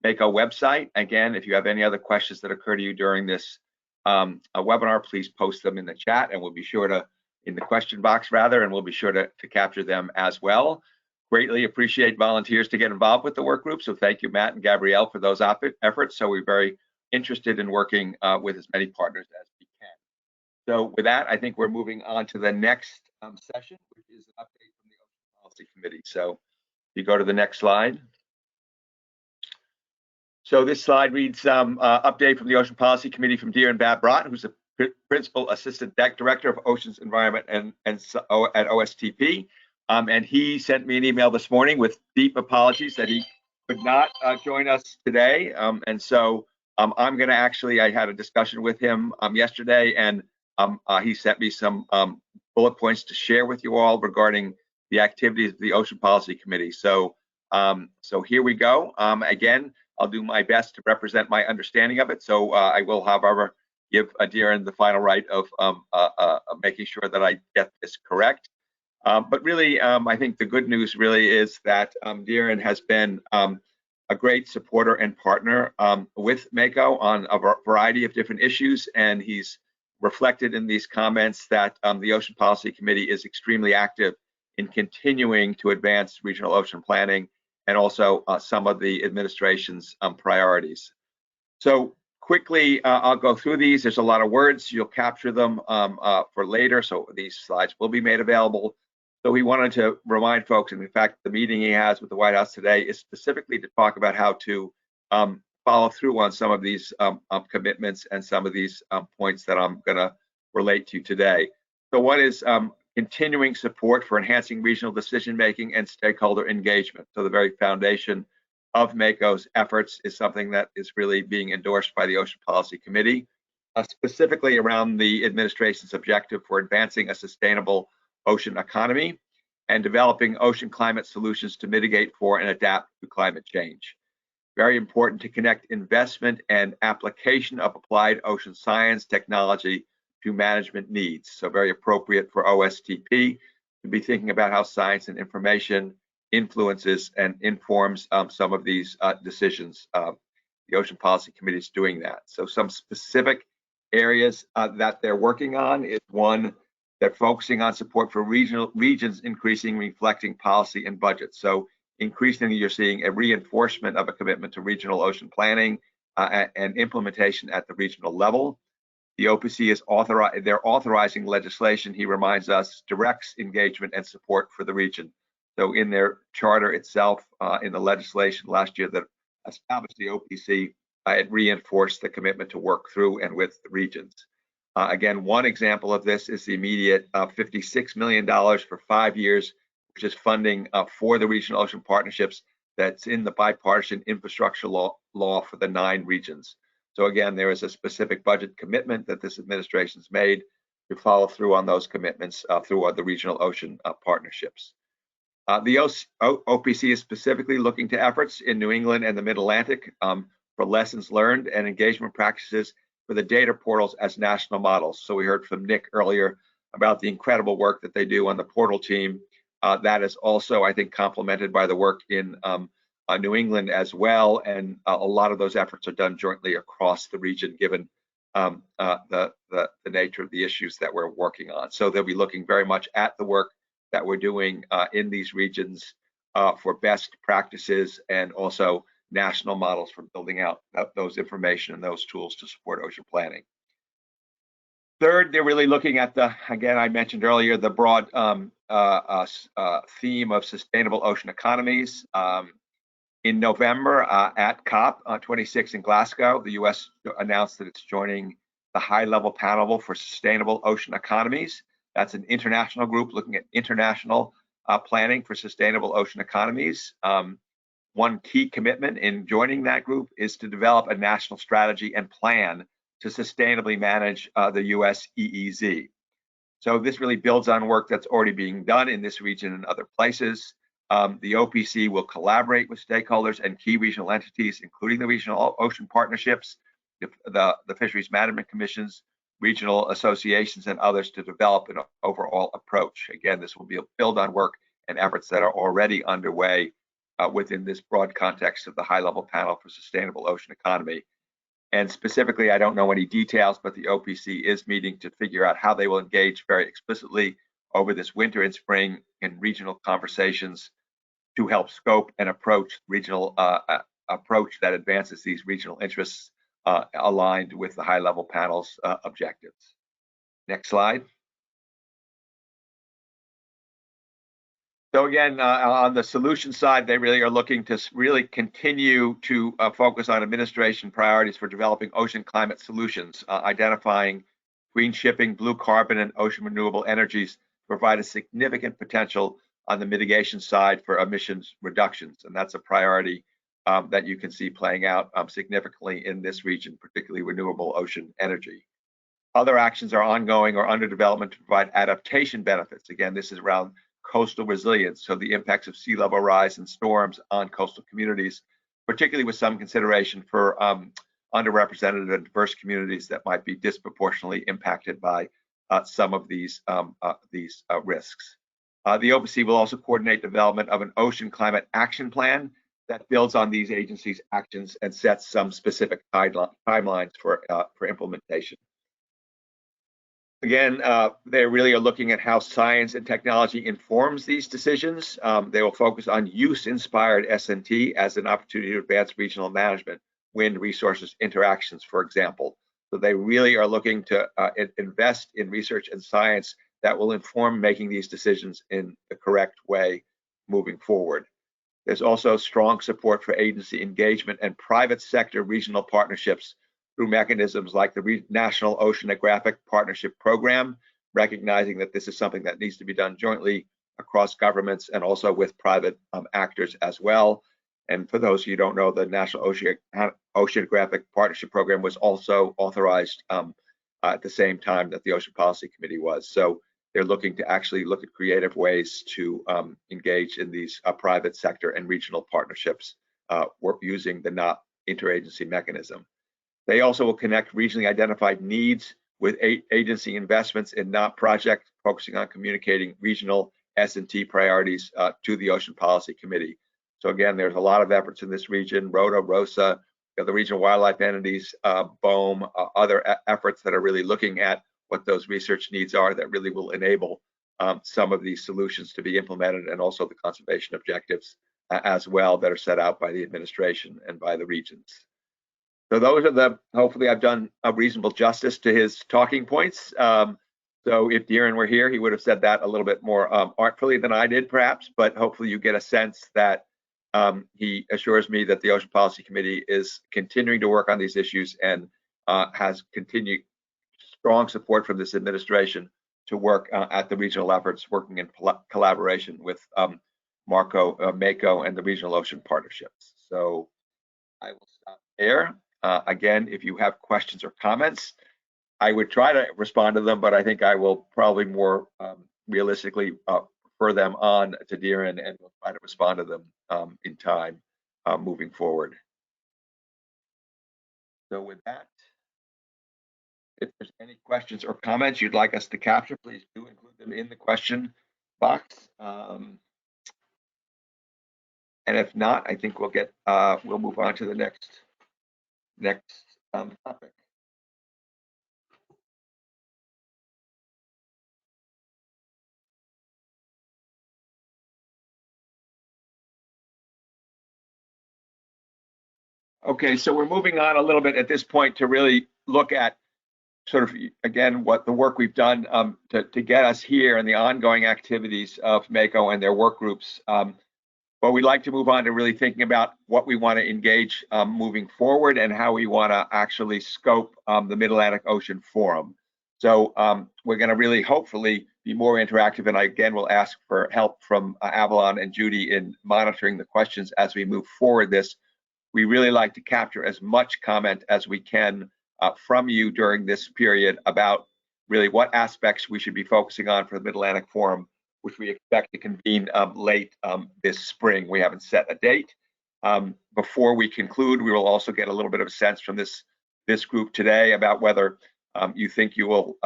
MACO website. Again, if you have any other questions that occur to you during this webinar, please post them in the chat, and we'll be sure to, in the question box rather, and we'll be sure to capture them as well. Greatly appreciate volunteers to get involved with the work group, so thank you, Matt and Gabrielle, for those efforts. So we're very interested in working with as many partners as we can. So with that, I think we're moving on to the next session, which is an update from the Ocean Policy Committee. So if you go to the next slide. So this slide reads update from the Ocean Policy Committee from Deir and Bab Brat, who's the Principal Assistant Deck Director of Oceans Environment and at OSTP. And he sent me an email this morning with deep apologies that he could not join us today. And so I'm going to I had a discussion with him yesterday, and he sent me some bullet points to share with you all regarding the activities of the Ocean Policy Committee. So, so here we go. Again, I'll do my best to represent my understanding of it. So I will, however, give Deej the final right of making sure that I get this correct. But really, I think the good news really is that Deej has been a great supporter and partner with MACO on a variety of different issues, and he's reflected in these comments that the Ocean Policy Committee is extremely active in continuing to advance regional ocean planning and also some of the administration's priorities. So quickly, I'll go through these. There's a lot of words. You'll capture them for later, so these slides will be made available. So we wanted to remind folks, and in fact, the meeting he has with the White House today is specifically to talk about how to follow through on some of these commitments and some of these points that I'm going to relate to today. So one is continuing support for enhancing regional decision-making and stakeholder engagement. So the very foundation of MACO's efforts is something that is really being endorsed by the Ocean Policy Committee, specifically around the administration's objective for advancing a sustainable ocean economy and developing ocean climate solutions to mitigate for and adapt to climate change. Very important to connect investment and application of applied ocean science technology to management needs. So very appropriate for OSTP to be thinking about how science and information influences and informs some of these decisions. The Ocean Policy Committee is doing that. So some specific areas that they're working on is one, they're focusing on support for regions increasing, reflecting policy and budget. So increasingly, you're seeing a reinforcement of a commitment to regional ocean planning and implementation at the regional level. The OPC is they're authorizing legislation, he reminds us, directs engagement and support for the region. So in their charter itself, in the legislation last year that established the OPC, it reinforced the commitment to work through and with the regions. Again, one example of this is the immediate $56 million for 5 years, which is funding for the regional ocean partnerships that's in the bipartisan infrastructure law for the 9 regions. So again, there is a specific budget commitment that this administration's made to follow through on those commitments through the regional ocean partnerships. The OPC is specifically looking to efforts in New England and the Mid-Atlantic for lessons learned and engagement practices for the data portals as national models. So we heard from Nick earlier about the incredible work that they do on the portal team. That is also, I think, complemented by the work in New England as well. And a lot of those efforts are done jointly across the region, given the nature of the issues that we're working on. So they'll be looking very much at the work that we're doing in these regions for best practices and also national models for building out those information and those tools to support ocean planning. Third, they're really looking at the, again, I mentioned earlier, the broad theme of sustainable ocean economies. In November at COP26 in Glasgow, the US announced that it's joining the high-level panel for sustainable ocean economies. That's an international group looking at international planning for sustainable ocean economies. One key commitment in joining that group is to develop a national strategy and plan to sustainably manage the US EEZ. So this really builds on work that's already being done in this region and other places. The OPC will collaborate with stakeholders and key regional entities, including the regional ocean partnerships, the fisheries management commissions, regional associations, and others to develop an overall approach. Again, this will build on work and efforts that are already underway within this broad context of the high-level panel for sustainable ocean economy. And specifically, I don't know any details, but the OPC is meeting to figure out how they will engage very explicitly over this winter and spring in regional conversations to help scope and approach regional approach that advances these regional interests aligned with the high-level panel's objectives. Next slide. So again, on the solution side, they really are looking to really continue to focus on administration priorities for developing ocean climate solutions, identifying green shipping, blue carbon, and ocean renewable energies provide a significant potential on the mitigation side for emissions reductions. And that's a priority that you can see playing out significantly in this region, particularly renewable ocean energy. Other actions are ongoing or under development to provide adaptation benefits. Again, this is around coastal resilience, so the impacts of sea level rise and storms on coastal communities, particularly with some consideration for underrepresented and diverse communities that might be disproportionately impacted by some of these risks. The OPC will also coordinate development of an ocean climate action plan that builds on these agencies' actions and sets some specific timelines for implementation. Again, they really are looking at how science and technology informs these decisions. They will focus on use-inspired S&T as an opportunity to advance regional management, wind resources interactions, for example. So they really are looking to invest in research and science that will inform making these decisions in the correct way moving forward. There's also strong support for agency engagement and private sector regional partnerships through mechanisms like the National Oceanographic Partnership Program, recognizing that this is something that needs to be done jointly across governments and also with private actors as well. And for those of you who don't know, the National Oceanographic Partnership Program was also authorized at the same time that the Ocean Policy Committee was. So they're looking to actually look at creative ways to engage in these private sector and regional partnerships using the NOP interagency mechanism. They also will connect regionally identified needs with agency investments in NOP projects, focusing on communicating regional S&T priorities to the Ocean Policy Committee. So again, there's a lot of efforts in this region, ROTA, ROSA, the regional wildlife entities, BOEM, other efforts that are really looking at what those research needs are that really will enable some of these solutions to be implemented, and also the conservation objectives as well that are set out by the administration and by the regions. So those are hopefully I've done a reasonable justice to his talking points. So if Deeran were here, he would have said that a little bit more artfully than I did perhaps, but hopefully you get a sense that he assures me that the Ocean Policy Committee is continuing to work on these issues and has continued strong support from this administration to work at the regional efforts, working in collaboration with MACO and the regional ocean partnerships. So I will stop there. Again, if you have questions or comments, I would try to respond to them, but I think I will probably more realistically refer them on to Deeran, and we'll try to respond to them in time moving forward. So with that, if there's any questions or comments you'd like us to capture, please do include them in the question box. And if not, I think we'll move on to the next topic. Okay, so we're moving on a little bit at this point to really look at sort of, again, what the work we've done to get us here and the ongoing activities of MACO and their work groups. But we'd like to move on to really thinking about what we want to engage moving forward and how we want to actually scope the Mid-Atlantic Ocean Forum. So we're going to really hopefully be more interactive, and I again will ask for help from Avalon and Judy in monitoring the questions as we move forward this. We really like to capture as much comment as we can from you during this period about really what aspects we should be focusing on for the Mid-Atlantic Forum, which we expect to convene late this spring. We haven't set a date. Before we conclude, we will also get a little bit of a sense from this group today about whether you think you will,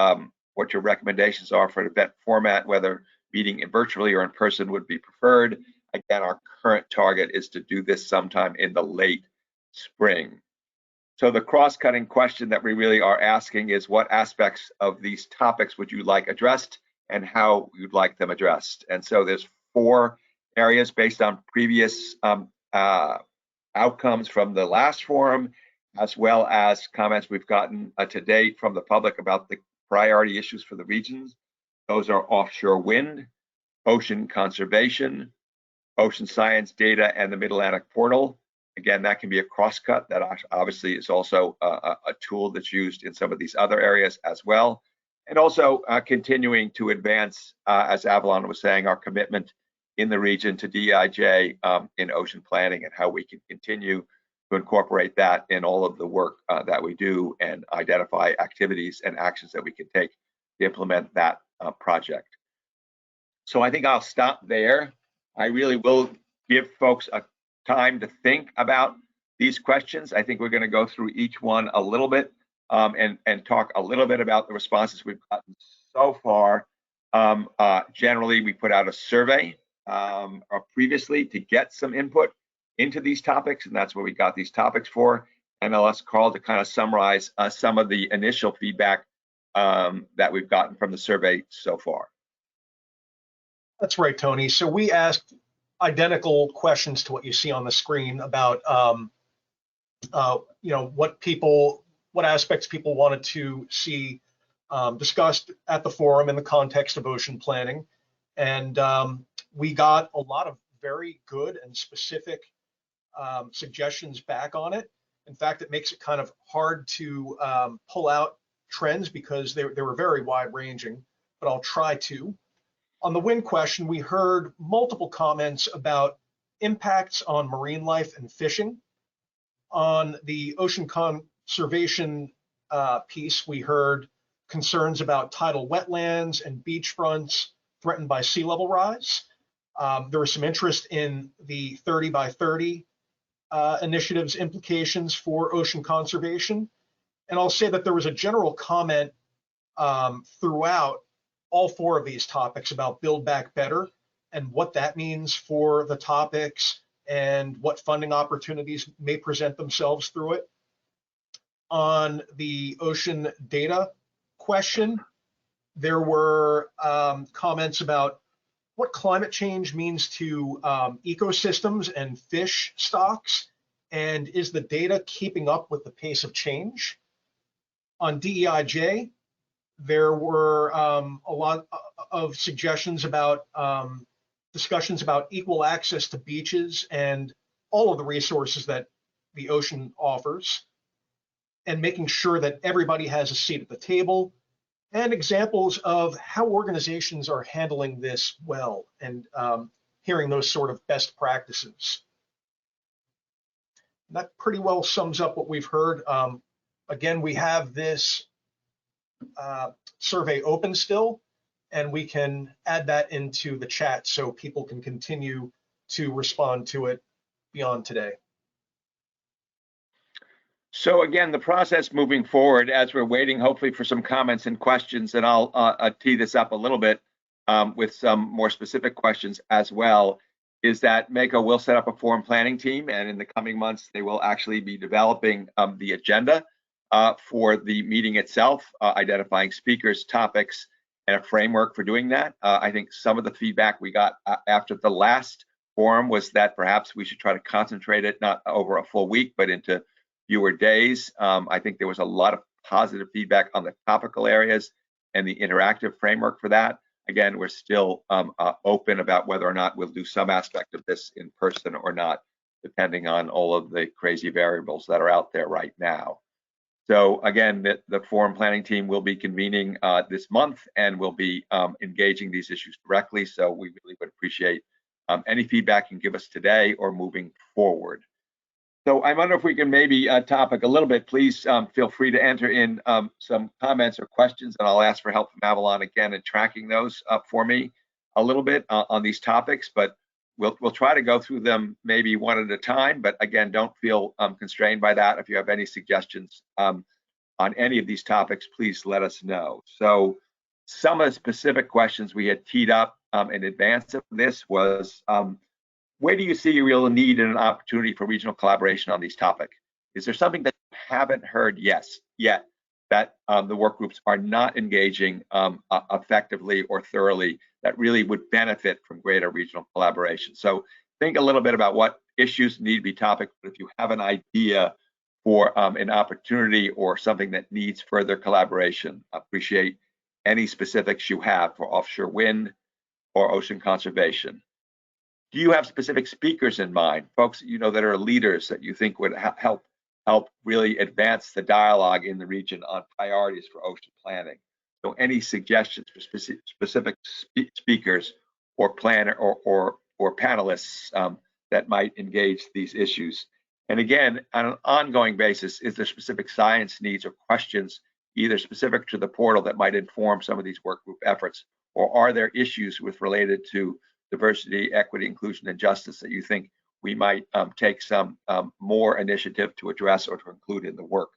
what your recommendations are for an event format, whether meeting virtually or in person would be preferred. Again, our current target is to do this sometime in the late spring. So the cross-cutting question that we really are asking is, what aspects of these topics would you like addressed and how you'd like them addressed? And so there's 4 areas based on previous outcomes from the last forum, as well as comments we've gotten to date from the public about the priority issues for the regions. Those are offshore wind, ocean conservation, ocean science data, and the Mid-Atlantic portal. Again, that can be a crosscut. That obviously is also a tool that's used in some of these other areas as well. And also continuing to advance, as Avalon was saying, our commitment in the region to Deij in ocean planning, and how we can continue to incorporate that in all of the work that we do, and identify activities and actions that we can take to implement that project. So I think I'll stop there. I really will give folks a time to think about these questions. I think we're going to go through each one a little bit and talk a little bit about the responses we've gotten so far. Generally, we put out a survey previously to get some input into these topics, and that's what we got these topics for. And I'll ask Carl to kind of summarize some of the initial feedback that we've gotten from the survey so far. That's right, Tony. So we asked identical questions to what you see on the screen about, what aspects people wanted to see discussed at the forum in the context of ocean planning. And we got a lot of very good and specific suggestions back on it. In fact, it makes it kind of hard to pull out trends because they were very wide ranging, but I'll try to. On the wind question, we heard multiple comments about impacts on marine life and fishing. On the ocean conservation piece, we heard concerns about tidal wetlands and beachfronts threatened by sea level rise. There was some interest in the 30 by 30 initiative's implications for ocean conservation. And I'll say that there was a general comment throughout all four of these topics about Build Back Better and what that means for the topics and what funding opportunities may present themselves through it. On the ocean data question, there were comments about what climate change means to ecosystems and fish stocks, and is the data keeping up with the pace of change? On DEIJ, there were a lot of suggestions about discussions about equal access to beaches and all of the resources that the ocean offers, and making sure that everybody has a seat at the table, and examples of how organizations are handling this well, and hearing those sort of best practices. And that pretty well sums up what we've heard. Again, we have this survey open still, and we can add that into the chat so people can continue to respond to it beyond today. So again, the process moving forward as we're waiting hopefully for some comments and questions, and I'll tee this up a little bit with some more specific questions as well, is that MACO will set up a forum planning team, and in the coming months they will actually be developing the agenda for the meeting itself, identifying speakers, topics, and a framework for doing that. I think some of the feedback we got after the last forum was that perhaps we should try to concentrate it not over a full week, but into fewer days. I think there was a lot of positive feedback on the topical areas and the interactive framework for that. Again, we're still open about whether or not we'll do some aspect of this in person or not, depending on all of the crazy variables that are out there right now. So again, the forum planning team will be convening this month and will be engaging these issues directly. So we really would appreciate any feedback you can give us today or moving forward. So I wonder if we can maybe topic a little bit. Please feel free to enter in some comments or questions, and I'll ask for help from Avalon again in tracking those for me a little bit on these topics. But we'll try to go through them maybe one at a time. But again, don't feel constrained by that. If you have any suggestions on any of these topics, please let us know. So some of the specific questions we had teed up in advance of this was, where do you see a real need and an opportunity for regional collaboration on these topics? Is there something that you haven't heard yet that the work groups are not engaging effectively or thoroughly that really would benefit from greater regional collaboration? So think a little bit about what issues need to be topic, but if you have an idea for an opportunity or something that needs further collaboration, appreciate any specifics you have for offshore wind or ocean conservation. Do you have specific speakers in mind, folks you know that are leaders that you think would help really advance the dialogue in the region on priorities for ocean planning? So any suggestions for specific speakers or planner or panelists that might engage these issues? And again, on an ongoing basis, is there specific science needs or questions, either specific to the portal that might inform some of these work group efforts, or are there issues related to diversity, equity, inclusion, and justice that you think we might take some more initiative to address or to include in the work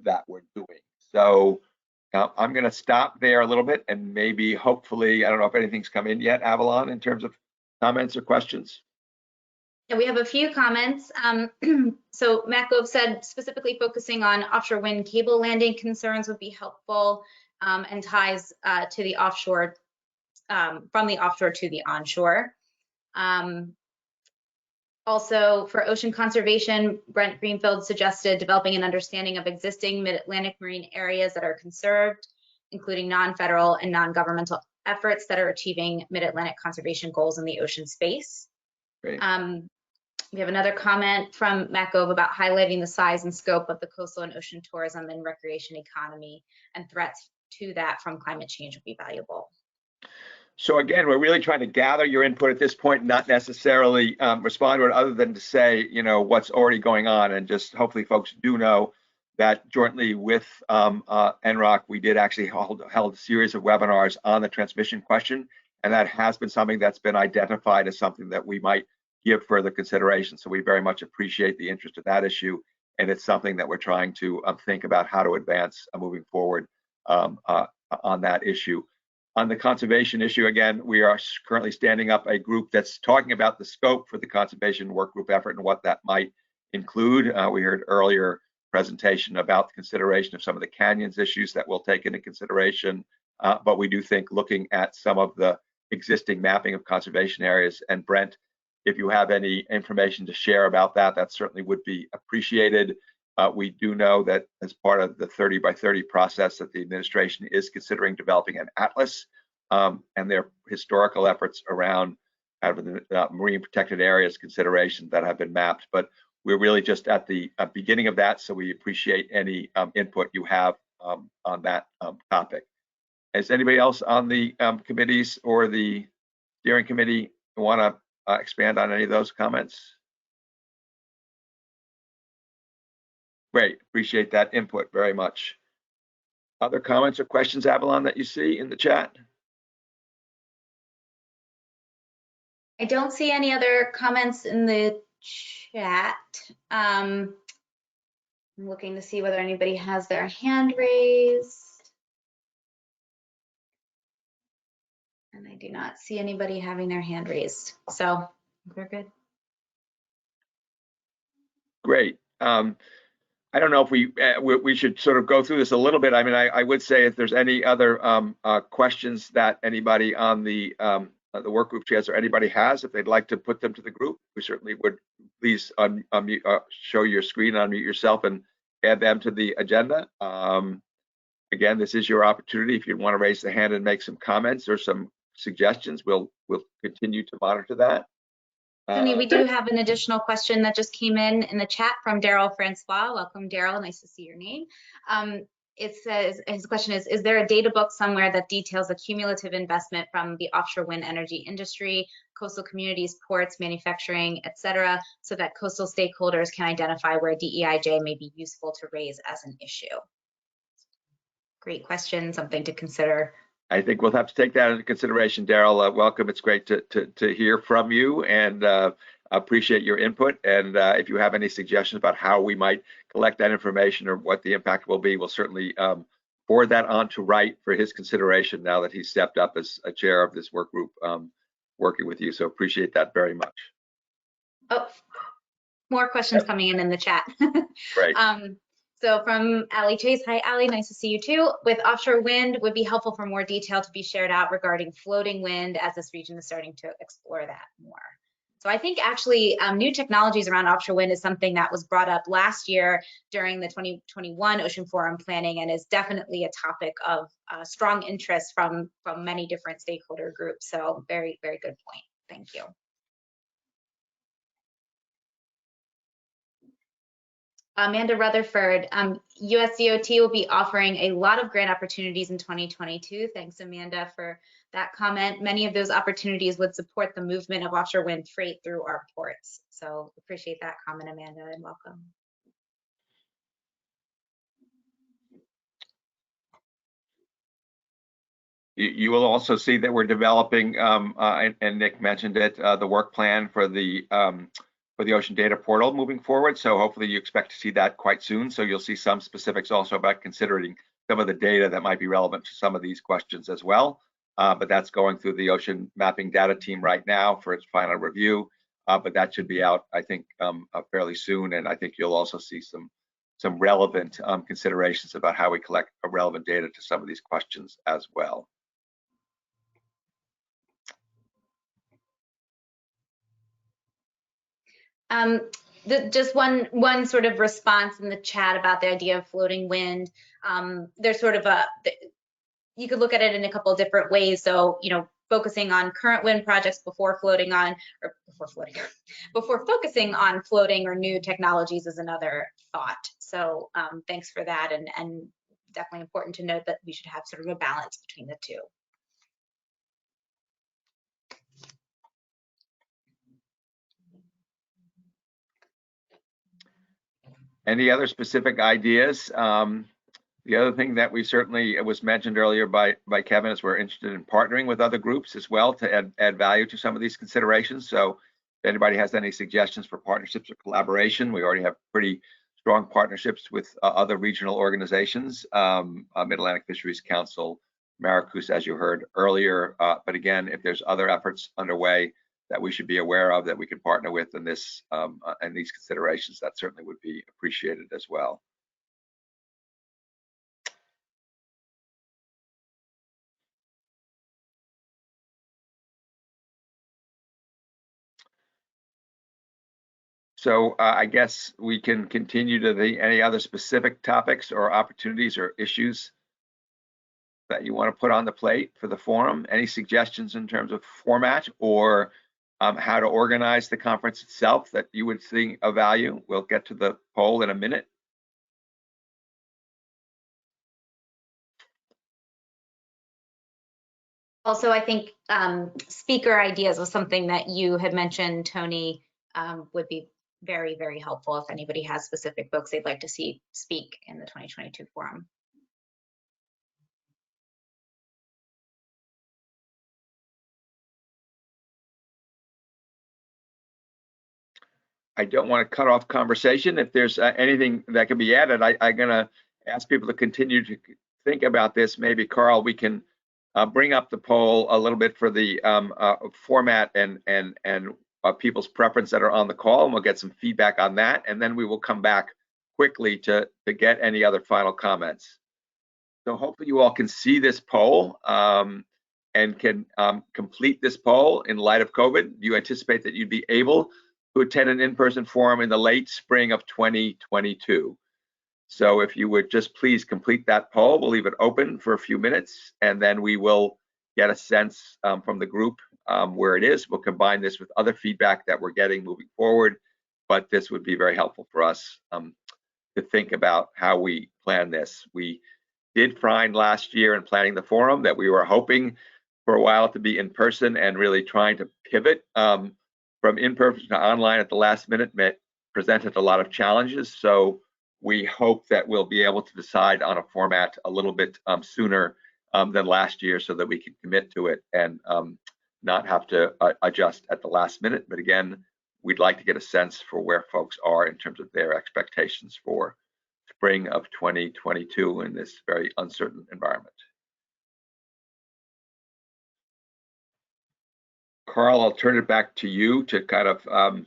that we're doing? So I'm going to stop there a little bit, and maybe, hopefully, I don't know if anything's come in yet, Avalon, in terms of comments or questions. Yeah, we have a few comments. So MACO said specifically focusing on offshore wind cable landing concerns would be helpful, and ties to the offshore, from the offshore to the onshore. Also, for ocean conservation, Brent Greenfield suggested developing an understanding of existing mid-Atlantic marine areas that are conserved, including non-federal and non-governmental efforts that are achieving mid-Atlantic conservation goals in the ocean space. Great. We have another comment from MACO about highlighting the size and scope of the coastal and ocean tourism and recreation economy, and threats to that from climate change would be valuable. So again, we're really trying to gather your input at this point, not necessarily respond to it other than to say, what's already going on, and just hopefully folks do know that jointly with NROC, we did actually held a series of webinars on the transmission question, and that has been something that's been identified as something that we might give further consideration. So we very much appreciate the interest in that issue, and it's something that we're trying to think about how to advance moving forward on that issue. On the conservation issue, again, we are currently standing up a group that's talking about the scope for the conservation work group effort and what that might include. We heard earlier presentation about the consideration of some of the canyons issues that we'll take into consideration, but we do think looking at some of the existing mapping of conservation areas, and Brent, if you have any information to share about that, that certainly would be appreciated. We do know that as part of the 30 by 30 process that the administration is considering developing an atlas, and their historical efforts around the marine protected areas consideration that have been mapped. But we're really just at the beginning of that, so we appreciate any input you have on that topic. Is anybody else on the committees or the steering committee want to expand on any of those comments? Great, appreciate that input very much. Other comments or questions, Avalon, that you see in the chat? I don't see any other comments in the chat. I'm looking to see whether anybody has their hand raised. And I do not see anybody having their hand raised. So we're good. Great. I don't know if we should sort of go through this a little bit. I mean, I would say if there's any other questions that anybody on the work group chairs or anybody has, if they'd like to put them to the group, we certainly would. Please unmute, show your screen, unmute yourself, and add them to the agenda. Again, this is your opportunity. If you want to raise the hand and make some comments or some suggestions, we'll continue to monitor that. Tony, we do have an additional question that just came in the chat from Daryl Francois. Welcome, Daryl. Nice to see your name. It says, his question is there a data book somewhere that details the cumulative investment from the offshore wind energy industry, coastal communities, ports, manufacturing, et cetera, so that coastal stakeholders can identify where DEIJ may be useful to raise as an issue? Great question, something to consider. I think we'll have to take that into consideration, Daryl. Welcome. It's great to hear from you, and appreciate your input. And if you have any suggestions about how we might collect that information or what the impact will be, we'll certainly forward that on to Wright for his consideration now that he's stepped up as a chair of this work group working with you. So appreciate that very much. Oh, more questions coming in the chat. Great. So from Allie Chase, hi Allie, nice to see you too. With offshore wind, would be helpful for more detail to be shared out regarding floating wind, as this region is starting to explore that more. So I think actually new technologies around offshore wind is something that was brought up last year during the 2021 Ocean Forum planning, and is definitely a topic of strong interest from many different stakeholder groups. So very, very good point. Thank you. Amanda Rutherford, USDOT will be offering a lot of grant opportunities in 2022. Thanks, Amanda, for that comment. Many of those opportunities would support the movement of offshore wind freight through our ports. So appreciate that comment, Amanda, and welcome. You will also see that we're developing, and Nick mentioned it, the work plan for the Ocean Data Portal moving forward. So hopefully you expect to see that quite soon. So you'll see some specifics also about considering some of the data that might be relevant to some of these questions as well. But that's going through the ocean mapping data team right now for its final review. But that should be out, I think, fairly soon. And I think you'll also see some relevant considerations about how we collect relevant data to some of these questions as well. Just one sort of response in the chat about the idea of floating wind. There's sort of you could look at it in a couple of different ways. So, focusing on current wind projects before focusing on floating or new technologies is another thought. So thanks for that, and definitely important to note that we should have sort of a balance between the two. Any other specific ideas? The other thing that we certainly, it was mentioned earlier by Kevin, is we're interested in partnering with other groups as well to add value to some of these considerations. So if anybody has any suggestions for partnerships or collaboration, we already have pretty strong partnerships with other regional organizations, Mid-Atlantic Fisheries Council, Maricus, as you heard earlier. But again, if there's other efforts underway that we should be aware of that we can partner with in this and these considerations, that certainly would be appreciated as well. So I guess we can continue to any other specific topics or opportunities or issues that you want to put on the plate for the forum. Any suggestions in terms of format or how to organize the conference itself that you would see a value? We'll get to the poll in a minute. Also, I think speaker ideas was something that you had mentioned, Tony, would be very, very helpful if anybody has specific books they'd like to see speak in the 2022 forum. I don't want to cut off conversation. If there's anything that can be added, I'm going to ask people to continue to think about this. Maybe, Carl, we can bring up the poll a little bit for the format and people's preference that are on the call, and we'll get some feedback on that, and then we will come back quickly to get any other final comments. So hopefully you all can see this poll and can complete this poll in light of COVID. You anticipate that you'd be able to attend an in-person forum in the late spring of 2022. So if you would just please complete that poll, we'll leave it open for a few minutes, and then we will get a sense from the group where it is. We'll combine this with other feedback that we're getting moving forward, but this would be very helpful for us to think about how we plan this. We did find last year in planning the forum that we were hoping for a while to be in person, and really trying to pivot from in-person to online at the last minute presented a lot of challenges. So we hope that we'll be able to decide on a format a little bit sooner than last year, so that we can commit to it and not have to adjust at the last minute. But again, we'd like to get a sense for where folks are in terms of their expectations for spring of 2022 in this very uncertain environment. Carl, I'll turn it back to you to kind of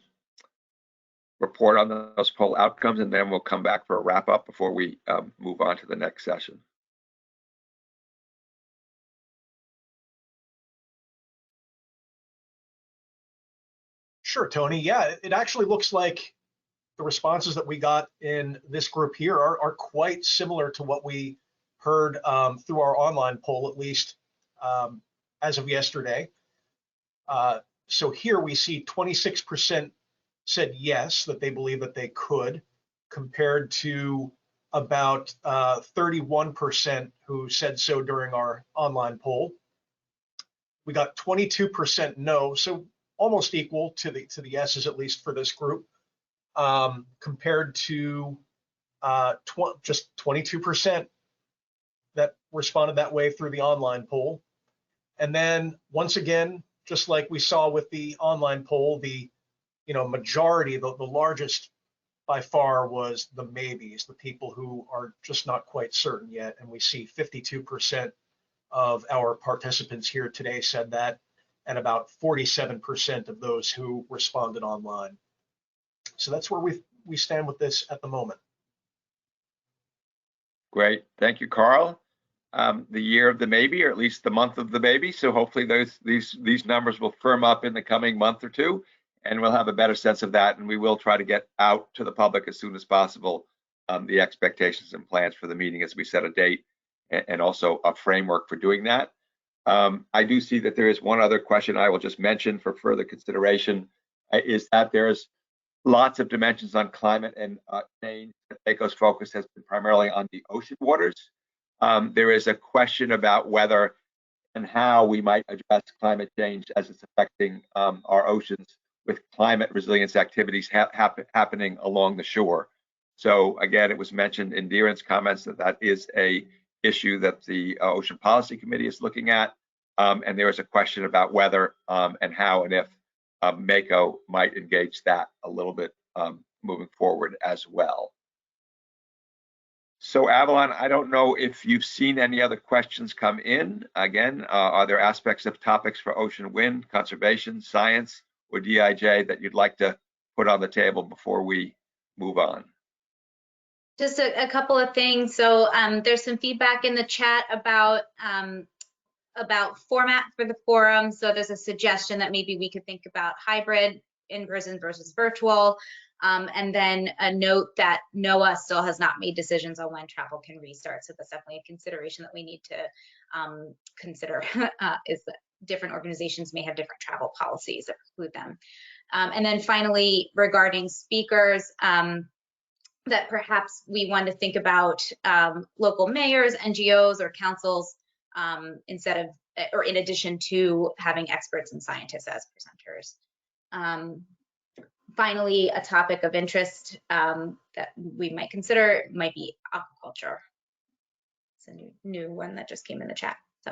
report on those poll outcomes, and then we'll come back for a wrap up before we move on to the next session. Sure, Tony. Yeah, it actually looks like the responses that we got in this group here are quite similar to what we heard through our online poll, at least as of yesterday. So here we see 26% said yes, that they believe that they could, compared to about 31% who said so during our online poll. We got 22% no, so almost equal to the yeses, at least for this group, compared to just 22% that responded that way through the online poll. And then once again, just like we saw with the online poll, the majority, the largest by far was the maybes, the people who are just not quite certain yet. And we see 52% of our participants here today said that, and about 47% of those who responded online. So that's where we stand with this at the moment. Great, thank you, Carl. The year of the maybe, or at least the month of the maybe. So hopefully these numbers will firm up in the coming month or two, and we'll have a better sense of that. And we will try to get out to the public as soon as possible the expectations and plans for the meeting as we set a date and also a framework for doing that. I do see that there is one other question I will just mention for further consideration, is that there's lots of dimensions on climate and change. MACO's focus has been primarily on the ocean waters. There is a question about whether and how we might address climate change as it's affecting our oceans with climate resilience activities happening along the shore. So again, it was mentioned in Darren's comments that that is a issue that the Ocean Policy Committee is looking at. And there is a question about whether and how and if MACO might engage that a little bit moving forward as well. So Avalon, I don't know if you've seen any other questions come in. Again, are there aspects of topics for ocean wind, conservation, science, or Deij that you'd like to put on the table before we move on? Just a couple of things. So there's some feedback in the chat about format for the forum. So there's a suggestion that maybe we could think about hybrid, in-person versus virtual. And then a note that NOAA still has not made decisions on when travel can restart. So that's definitely a consideration that we need to consider, is that different organizations may have different travel policies that preclude them. And then finally, regarding speakers, that perhaps we want to think about local mayors, NGOs, or councils instead of, or in addition to having experts and scientists as presenters. Finally, a topic of interest that we might consider might be aquaculture. It's a new one that just came in the chat. So.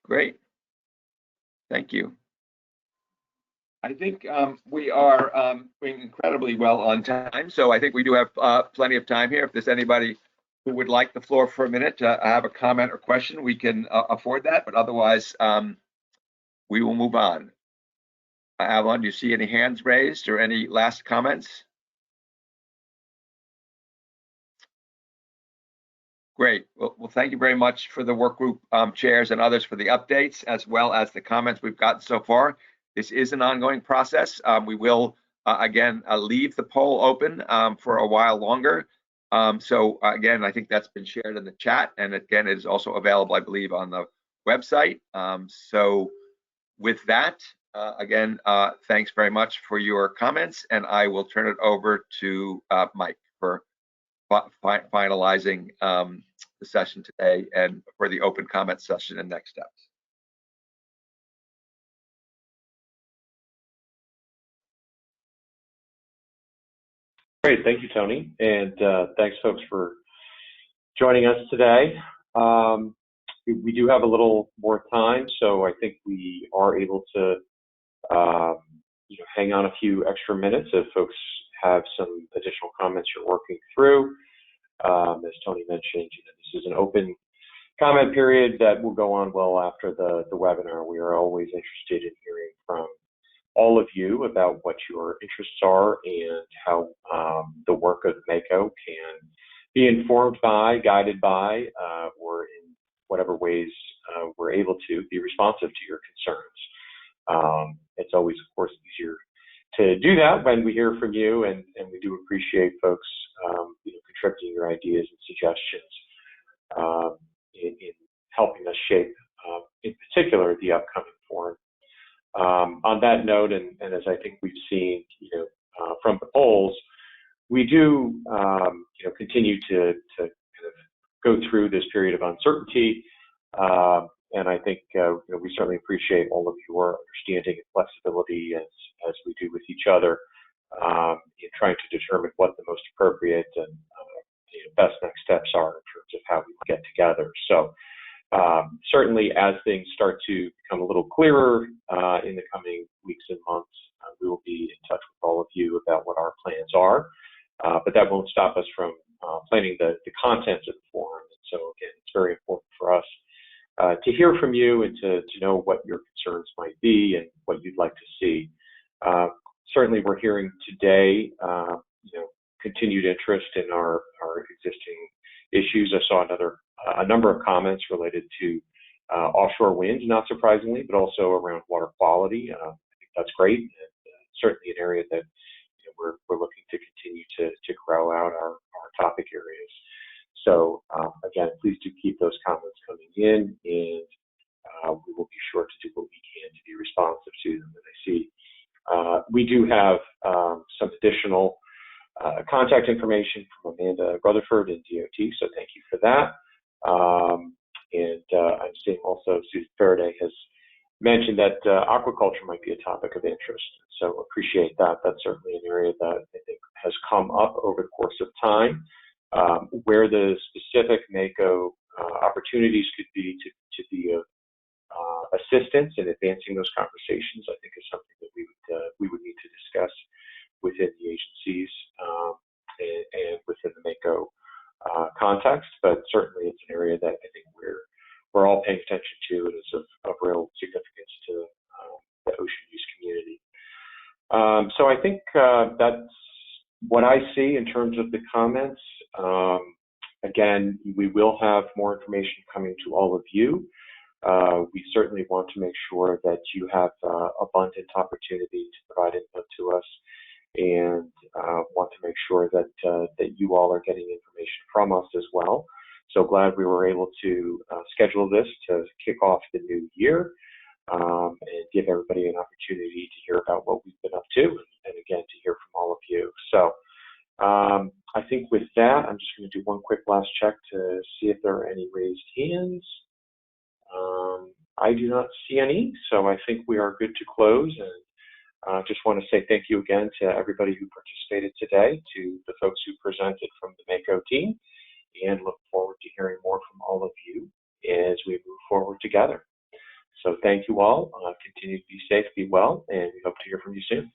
Great, thank you. I think we are being incredibly well on time, so I think we do have plenty of time here. If there's anybody who would like the floor for a minute to have a comment or question, we can afford that, but otherwise we will move on. Avalon, do you see any hands raised or any last comments? Great. Well, thank you very much for the work group chairs and others for the updates, as well as the comments we've gotten so far. This is an ongoing process. We will, again, leave the poll open for a while longer. So again, I think that's been shared in the chat. And again, it is also available, I believe, on the website. So with that, again, thanks very much for your comments. And I will turn it over to Mike for finalizing the session today and for the open comment session and next steps. Great, thank you, Tony, and thanks, folks, for joining us today. We do have a little more time, so I think we are able to hang on a few extra minutes if folks have some additional comments you're working through. As Tony mentioned, this is an open comment period that will go on well after the webinar. We are always interested in hearing from all of you about what your interests are and how the work of MACO can be informed by, guided by, or in whatever ways we're able to be responsive to your concerns. It's always, of course, easier to do that when we hear from you, and we do appreciate folks contributing your ideas and suggestions in helping us shape, in particular, the upcoming forum. On that note, and as I think we've seen, from the polls, we do, continue to kind of go through this period of uncertainty, and I think we certainly appreciate all of your understanding and flexibility as we do with each other in trying to determine what the most appropriate and best next steps are in terms of how we get together. So certainly. certainly, as things start to become a little clearer in the coming weeks and months, we will be in touch with all of you about what our plans are. But that won't stop us from planning the contents of the forum. And so again, it's very important for us to hear from you and to know what your concerns might be and what you'd like to see. Certainly, we're hearing today, continued interest in our existing issues. I saw a number of comments related to offshore wind, not surprisingly, but also around water quality. I think that's great, and certainly an area that we're looking to continue to grow out our topic areas. So again, please do keep those comments coming in, and we will be sure to do what we can to be responsive to them. And I see we do have some additional contact information from Amanda Rutherford in DOT, so thank you for that. And I'm seeing also Susan Faraday has mentioned that aquaculture might be a topic of interest. So appreciate that. That's certainly an area that I think has come up over the course of time. Where the specific MACO opportunities could be to be of assistance in advancing those conversations, I think is something that we would need to discuss within the agencies and within the MACO context. But certainly it's an area that I think we're all paying attention to and is of real significance to the ocean use community. So I think that's what I see in terms of the comments. Again, we will have more information coming to all of you. We certainly want to make sure that you have abundant opportunity to provide input to us, and want to make sure that that you all are getting information from us as well. So glad we were able to schedule this to kick off the new year and give everybody an opportunity to hear about what we've been up to, and again, to hear from all of you. So I think with that, I'm just going to do one quick last check to see if there are any raised hands. I do not see any, so I think we are good to close. And just want to say thank you again to everybody who participated today, to the folks who presented from the MACO team, and look forward to hearing more from all of you as we move forward together. So thank you all. Continue to be safe, be well, and we hope to hear from you soon.